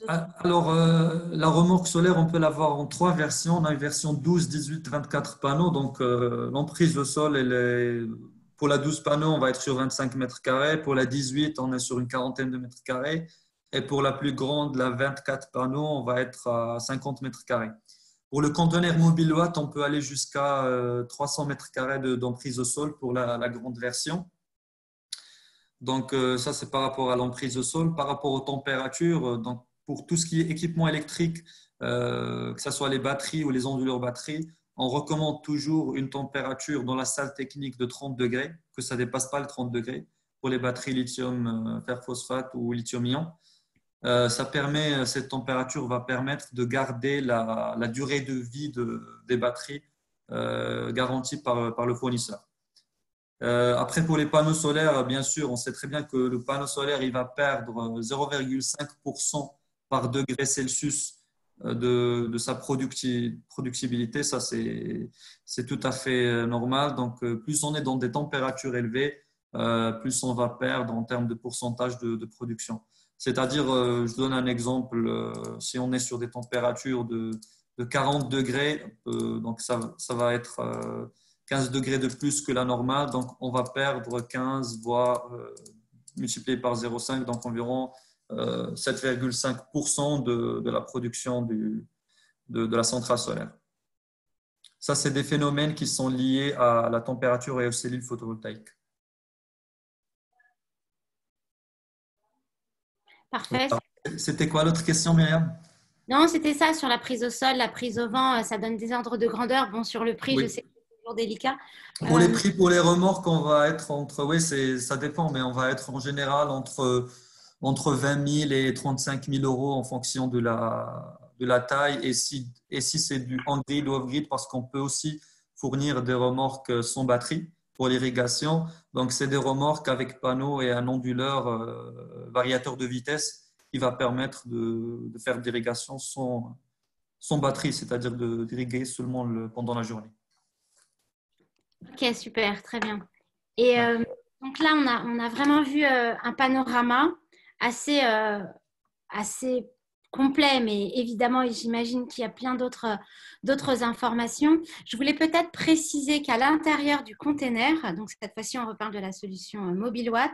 E: Alors, la remorque solaire, on peut l'avoir en trois versions. On a une version 12, 18, 24 panneaux. Donc, l'emprise au sol, pour la 12 panneaux, on va être sur 25 mètres carrés. Pour la 18, on est sur une quarantaine de mètres carrés. Et pour la plus grande, la 24 panneaux, on va être à 50 mètres carrés. Pour le conteneur mobile watt, on peut aller jusqu'à 300 mètres carrés d'emprise au sol pour la grande version. Donc, ça, c'est par rapport à l'emprise au sol. Par rapport aux températures, donc, pour tout ce qui est équipement électrique, que ce soit les batteries ou les onduleurs batteries, on recommande toujours une température dans la salle technique de 30 degrés, que ça ne dépasse pas les 30 degrés pour les batteries lithium fer phosphate ou lithium-ion. Cette température va permettre de garder la durée de vie des batteries garantie par le fournisseur. Après, pour les panneaux solaires, bien sûr, on sait très bien que le panneau solaire, il va perdre 0,5% par degré Celsius de sa productibilité. Ça, c'est tout à fait normal. Donc, plus on est dans des températures élevées, plus on va perdre en termes de pourcentage de production. C'est-à-dire, je donne un exemple, si on est sur des températures de 40 degrés, donc ça va être 15 degrés de plus que la normale, donc on va perdre 15, voire multiplié par 0,5, donc environ 7,5% de la production de la centrale solaire. Ça, c'est des phénomènes qui sont liés à la température et aux cellules photovoltaïques.
A: Parfait.
E: C'était quoi l'autre question, Myriam?
A: Non, c'était ça sur la prise au sol, la prise au vent, ça donne des ordres de grandeur. Bon, sur le prix,
E: Oui.
A: je sais que c'est toujours délicat.
E: Pour les prix, pour les remorques, on va être oui, ça dépend, mais on va être en général entre 20 000 et 35 000 euros en fonction de la taille. Et si c'est du on-grid ou off-grid, parce qu'on peut aussi fournir des remorques sans batterie pour l'irrigation. Donc, c'est des remorques avec panneau et un onduleur variateur de vitesse qui va permettre de faire de l'irrigation sans batterie, c'est-à-dire d'irriguer seulement pendant la journée.
A: Ok, super, très bien. Et donc là, on a vraiment vu un panorama assez, assez complet, mais évidemment, j'imagine qu'il y a plein d'autres informations. Je voulais peut-être préciser qu'à l'intérieur du container, donc cette fois-ci, on reparle de la solution MobileWatt,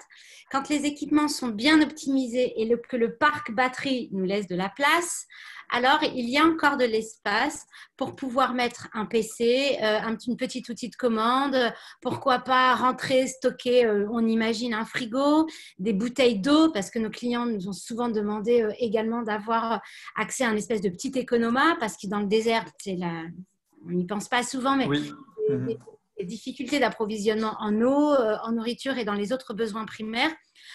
A: quand les équipements sont bien optimisés et que le parc batterie nous laisse de la place, alors il y a encore de l'espace pour pouvoir mettre un PC, une petite outil de commande, pourquoi pas rentrer, stocker, on imagine un frigo, des bouteilles d'eau, parce que nos clients nous ont souvent demandé également d'avoir accès à un espèce de petit économa, parce que dans le désert, on n'y pense pas souvent, mais
E: oui.
A: des difficultés d'approvisionnement en eau, en nourriture et dans les autres besoins primaires.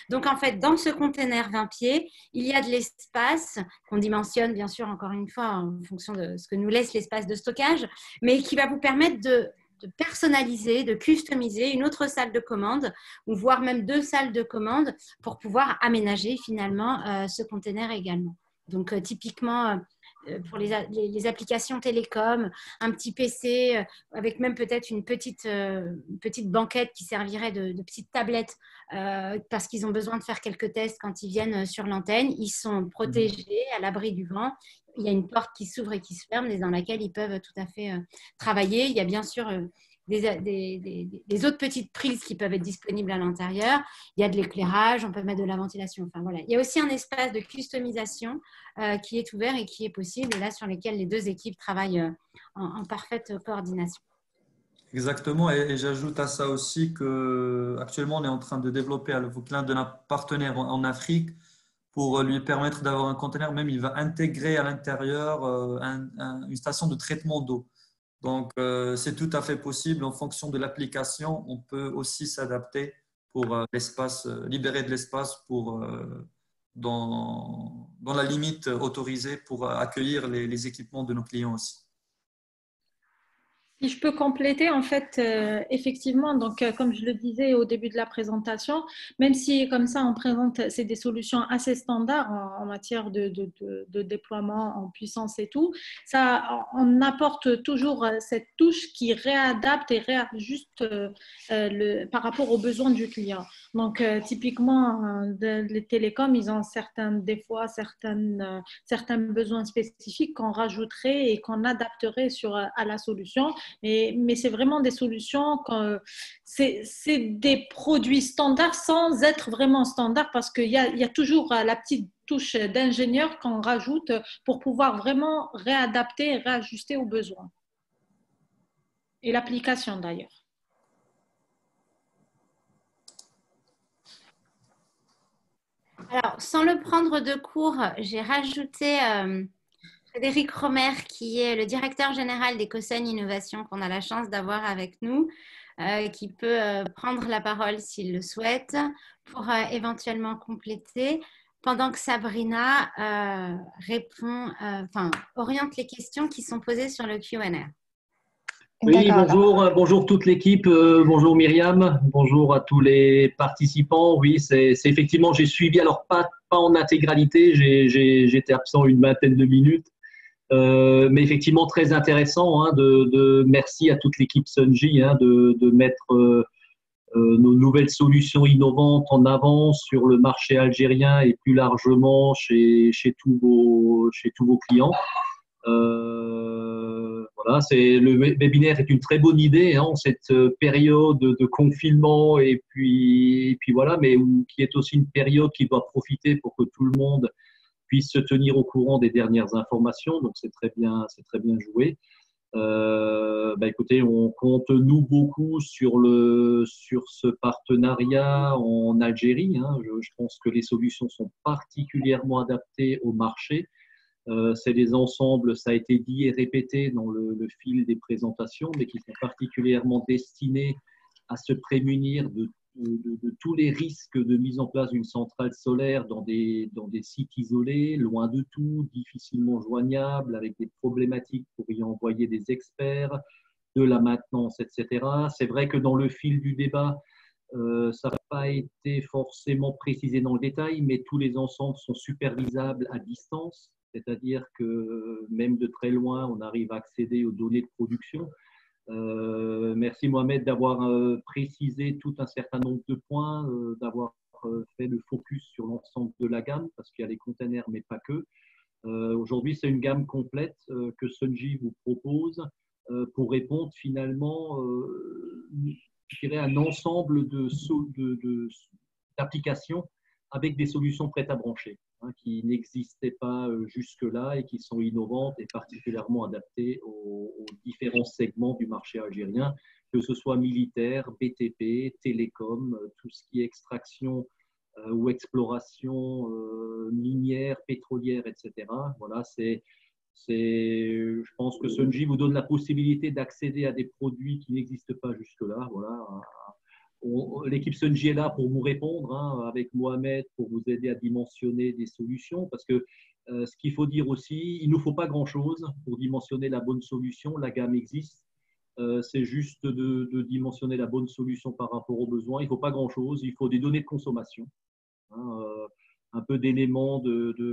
A: Donc, en fait, dans ce container 20 pieds, il y a de l'espace qu'on dimensionne, bien sûr, encore une fois, en fonction de ce que nous laisse l'espace de stockage, mais qui va vous permettre de personnaliser, de customiser une autre salle de commande, ou voire même 2 salles de commande pour pouvoir aménager finalement ce container également. Donc, typiquement, pour les applications télécom, un petit PC avec même peut-être une petite banquette qui servirait de petite tablette parce qu'ils ont besoin de faire quelques tests quand ils viennent sur l'antenne. Ils sont protégés à l'abri du vent. Il y a une porte qui s'ouvre et qui se ferme et dans laquelle ils peuvent tout à fait travailler. Il y a bien sûr des autres petites prises qui peuvent être disponibles à l'intérieur. Il y a de l'éclairage, on peut mettre de la ventilation. Enfin, voilà. Il y a aussi un espace de customisation qui est ouvert et qui est possible, et là sur lesquels les 2 équipes travaillent en parfaite coordination.
E: Exactement, et j'ajoute à ça aussi qu'actuellement on est en train de développer avec l'un de nos partenaires en Afrique pour lui permettre d'avoir un conteneur, même il va intégrer à l'intérieur une station de traitement d'eau. Donc, c'est tout à fait possible. En fonction de l'application, on peut aussi s'adapter pour libérer de l'espace dans la limite autorisée pour accueillir les équipements de nos clients aussi.
B: Si je peux compléter, en fait, effectivement, donc comme je le disais au début de la présentation, même si comme ça on présente, c'est des solutions assez standards en matière de déploiement en puissance et tout, ça, on apporte toujours cette touche qui réadapte et réajuste par rapport aux besoins du client. Donc, typiquement, les télécoms, ils ont des fois certains besoins spécifiques qu'on rajouterait et qu'on adapterait à la solution. Mais c'est vraiment des solutions, c'est des produits standards sans être vraiment standards parce qu'il y a toujours la petite touche d'ingénieur qu'on rajoute pour pouvoir vraiment réadapter et réajuster aux besoins. Et l'application d'ailleurs.
A: Alors, sans le prendre de court, j'ai rajouté Frédéric Romer, qui est le directeur général d'EcoSun Innovation, qu'on a la chance d'avoir avec nous, qui peut prendre la parole s'il le souhaite pour éventuellement compléter, pendant que Sabrina oriente les questions qui sont posées sur le Q&A.
F: Oui, bonjour toute l'équipe, bonjour Myriam, bonjour à tous les participants. Oui, c'est effectivement, j'ai suivi, alors pas en intégralité, j'étais absent une vingtaine de minutes, mais effectivement très intéressant. Merci à toute l'équipe Sunji de mettre nos nouvelles solutions innovantes en avant sur le marché algérien et plus largement chez tous vos clients. Voilà, le webinaire est une très bonne idée en cette période de confinement et puis voilà, mais qui est aussi une période qui doit profiter pour que tout le monde puisse se tenir au courant des dernières informations. Donc c'est très bien joué. Écoutez, on compte nous beaucoup sur ce partenariat en Algérie. Je pense que les solutions sont particulièrement adaptées au marché. C'est des ensembles, ça a été dit et répété dans le fil des présentations, mais qui sont particulièrement destinés à se prémunir de tous les risques de mise en place d'une centrale solaire dans des sites isolés, loin de tout, difficilement joignables, avec des problématiques pour y envoyer des experts, de la maintenance, etc. C'est vrai que dans le fil du débat, ça n'a pas été forcément précisé dans le détail, mais tous les ensembles sont supervisables à distance. C'est-à-dire que même de très loin, on arrive à accéder aux données de production. Merci Mohamed d'avoir précisé tout un certain nombre de points, d'avoir fait le focus sur l'ensemble de la gamme, parce qu'il y a les containers, mais pas que. Aujourd'hui, c'est une gamme complète que Sunji vous propose pour répondre finalement, je dirais, à un ensemble d'applications avec des solutions prêtes à brancher, qui n'existaient pas jusque-là et qui sont innovantes et particulièrement adaptées aux différents segments du marché algérien, que ce soit militaire, BTP, télécom, tout ce qui est extraction ou exploration minière, pétrolière, etc. Voilà, je pense que Sunji vous donne la possibilité d'accéder à des produits qui n'existent pas jusque-là. Voilà. L'équipe Sunji est là pour vous répondre, avec Mohamed, pour vous aider à dimensionner des solutions, parce que ce qu'il faut dire aussi, il ne nous faut pas grand-chose pour dimensionner la bonne solution. La gamme existe. C'est juste de dimensionner la bonne solution par rapport aux besoins. Il ne faut pas grand-chose. Il faut des données de consommation, un peu d'éléments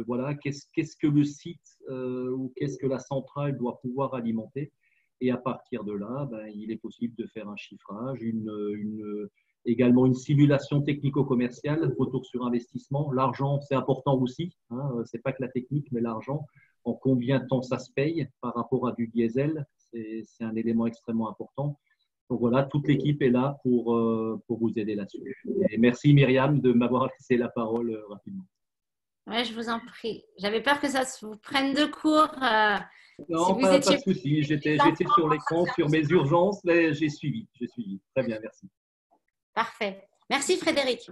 F: voilà, qu'est-ce que le site ou qu'est-ce que la centrale doit pouvoir alimenter. Et à partir de là, il est possible de faire un chiffrage, également une simulation technico-commerciale, retour sur investissement. L'argent, c'est important aussi. Ce n'est pas que la technique, mais l'argent. En combien de temps ça se paye par rapport à du diesel, c'est un élément extrêmement important. Donc voilà, toute l'équipe est là pour vous aider là-dessus. Et merci Myriam de m'avoir laissé la parole rapidement.
A: Oui, je vous en prie. J'avais peur que ça vous prenne de court.
F: Non,
A: si
F: pas de souci. J'étais sur l'écran, sur mes urgences, mais j'ai suivi. Très bien, merci.
A: Parfait. Merci Frédéric.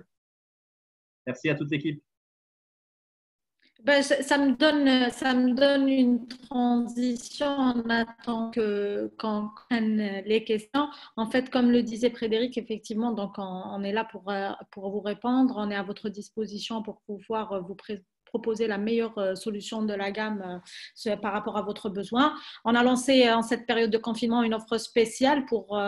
F: Merci à toute l'équipe.
B: Ça me donne une transition en attendant qu'on prenne les questions. En fait, comme le disait Frédéric, effectivement, donc on est là pour vous répondre. On est à votre disposition pour pouvoir vous proposer la meilleure solution de la gamme par rapport à votre besoin. On a lancé en cette période de confinement une offre spéciale pour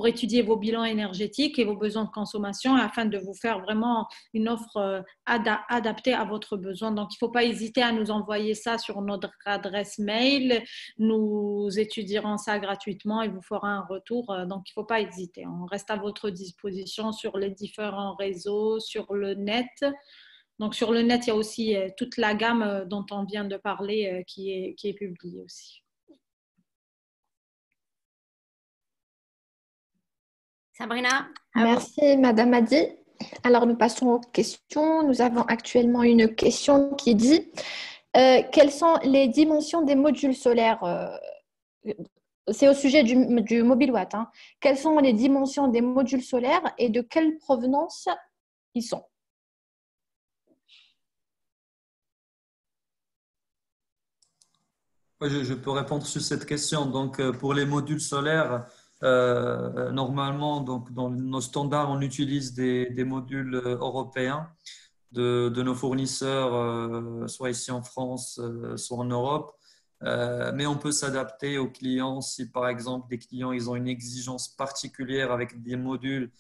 B: étudier vos bilans énergétiques et vos besoins de consommation afin de vous faire vraiment une offre adaptée à votre besoin. Donc, il ne faut pas hésiter à nous envoyer ça sur notre adresse mail. Nous étudierons ça gratuitement et vous ferons un retour. Donc, il ne faut pas hésiter. On reste à votre disposition sur les différents réseaux, sur le net. Donc, sur le net, il y a aussi toute la gamme dont on vient de parler qui est publiée aussi.
A: Sabrina.
C: Merci, Madame Hadi. Alors, nous passons aux questions. Nous avons actuellement une question qui dit quelles sont les dimensions des modules solaires c'est au sujet du mobile watt. Quelles sont les dimensions des modules solaires et de quelle provenance ils sont?
E: Ouais, je peux répondre sur cette question. Donc, pour les modules solaires, normalement, donc, dans nos standards, on utilise des modules européens de nos fournisseurs, soit ici en France, soit en Europe. Mais on peut s'adapter aux clients si, par exemple, des clients ils ont une exigence particulière avec des modules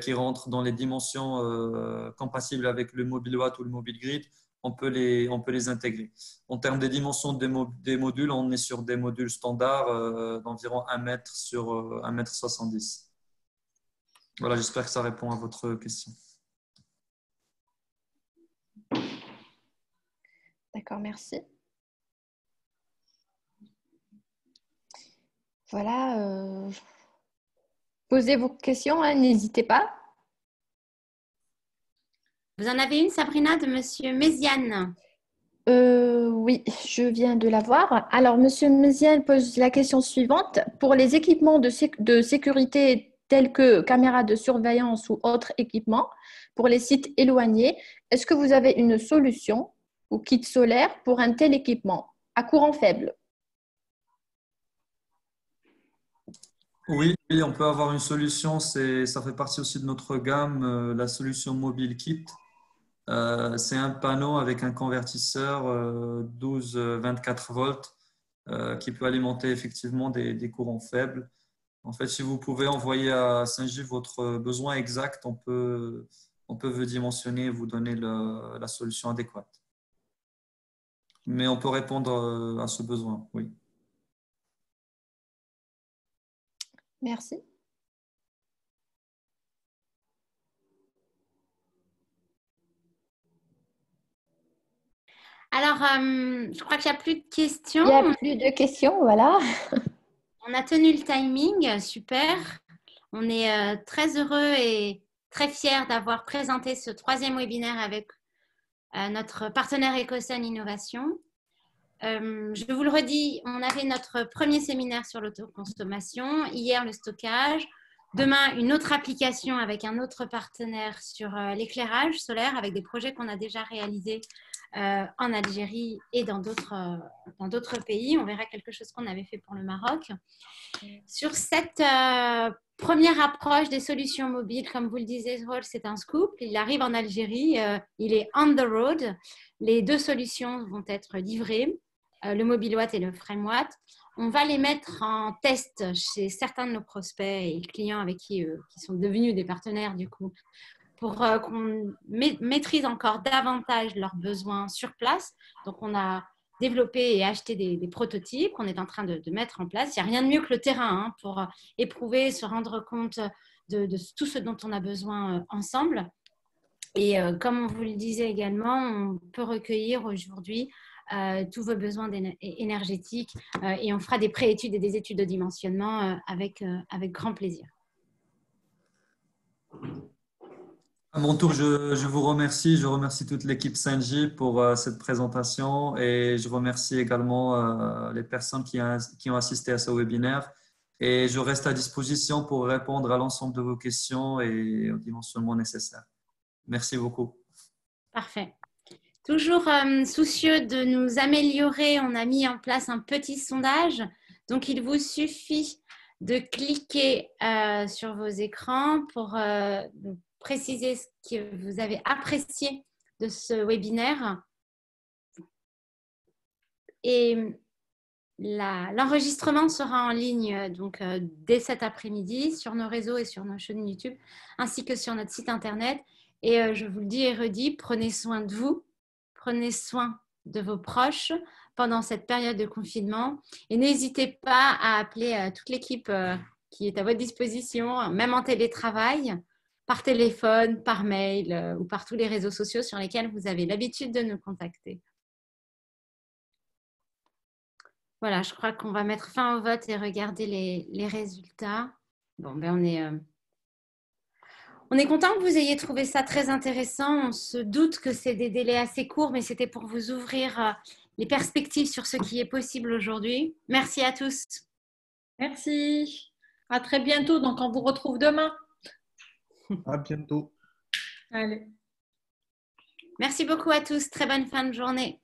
E: qui rentrent dans les dimensions compatibles avec le mobile watt ou le mobile grid, on peut les intégrer. En termes des dimensions des modules, on est sur des modules standards d'environ 1 mètre sur 1 mètre 70. Voilà, j'espère que ça répond à votre question.
C: D'accord, merci. Voilà. Posez vos questions, hein, n'hésitez pas.
A: Vous en avez une, Sabrina, de Monsieur Méziane.
C: Oui, je viens de la voir. Alors, Monsieur Méziane pose la question suivante. Pour les équipements de sécurité tels que caméras de surveillance ou autres équipements, pour les sites éloignés, est-ce que vous avez une solution ou kit solaire pour un tel équipement à courant faible?
E: Oui, oui, on peut avoir une solution. Ça fait partie aussi de notre gamme, la solution Mobile Kit. C'est un panneau avec un convertisseur 12-24 volts qui peut alimenter effectivement des courants faibles. En fait, si vous pouvez envoyer à Saint-Gilles votre besoin exact, on peut vous dimensionner et vous donner la solution adéquate. Mais on peut répondre à ce besoin, oui.
C: Merci.
A: Alors, je crois qu'il n'y a plus de questions.
C: Il n'y a plus de questions, voilà.
A: On a tenu le timing, super. On est très heureux et très fiers d'avoir présenté ce 3e webinaire avec notre partenaire Ecosun Innovation. Je vous le redis, on avait notre premier séminaire sur l'autoconsommation, hier le stockage, demain une autre application avec un autre partenaire sur l'éclairage solaire avec des projets qu'on a déjà réalisés en Algérie et dans d'autres pays. On verra quelque chose qu'on avait fait pour le Maroc. Sur cette première approche des solutions mobiles, comme vous le disiez, c'est un scoop. Il arrive en Algérie, il est on the road. Les 2 solutions vont être livrées, le MobileWatt et le FrameWatt. On va les mettre en test chez certains de nos prospects et clients avec qui sont devenus des partenaires du coup, pour qu'on maîtrise encore davantage leurs besoins sur place. Donc, on a développé et acheté des prototypes qu'on est en train de mettre en place. Il n'y a rien de mieux que le terrain pour éprouver, se rendre compte de tout ce dont on a besoin ensemble. Et comme on vous le disait également, on peut recueillir aujourd'hui tous vos besoins énergétiques et on fera des pré-études et des études de dimensionnement avec grand plaisir.
E: À mon tour, je vous remercie. Je remercie toute l'équipe Saint-Gilles pour cette présentation et je remercie également les personnes qui ont assisté à ce webinaire. Et je reste à disposition pour répondre à l'ensemble de vos questions et au dimensionnement nécessaire. Merci beaucoup.
A: Parfait. Toujours soucieux de nous améliorer, on a mis en place un petit sondage. Donc, il vous suffit de cliquer sur vos écrans pour préciser ce que vous avez apprécié de ce webinaire. Et l'enregistrement sera en ligne donc, dès cet après-midi sur nos réseaux et sur nos chaînes YouTube, ainsi que sur notre site internet. Et je vous le dis et redis, prenez soin de vous, prenez soin de vos proches pendant cette période de confinement. Et n'hésitez pas à appeler toute l'équipe qui est à votre disposition, même en télétravail, par téléphone, par mail ou par tous les réseaux sociaux sur lesquels vous avez l'habitude de nous contacter. Voilà, je crois qu'on va mettre fin au vote et regarder les résultats. Bon, ben on est content que vous ayez trouvé ça très intéressant. On se doute que c'est des délais assez courts, mais c'était pour vous ouvrir les perspectives sur ce qui est possible aujourd'hui. Merci à tous.
B: Merci. À très bientôt. Donc, on vous retrouve demain.
D: À bientôt.
B: Allez.
A: Merci beaucoup à tous. Très bonne fin de journée.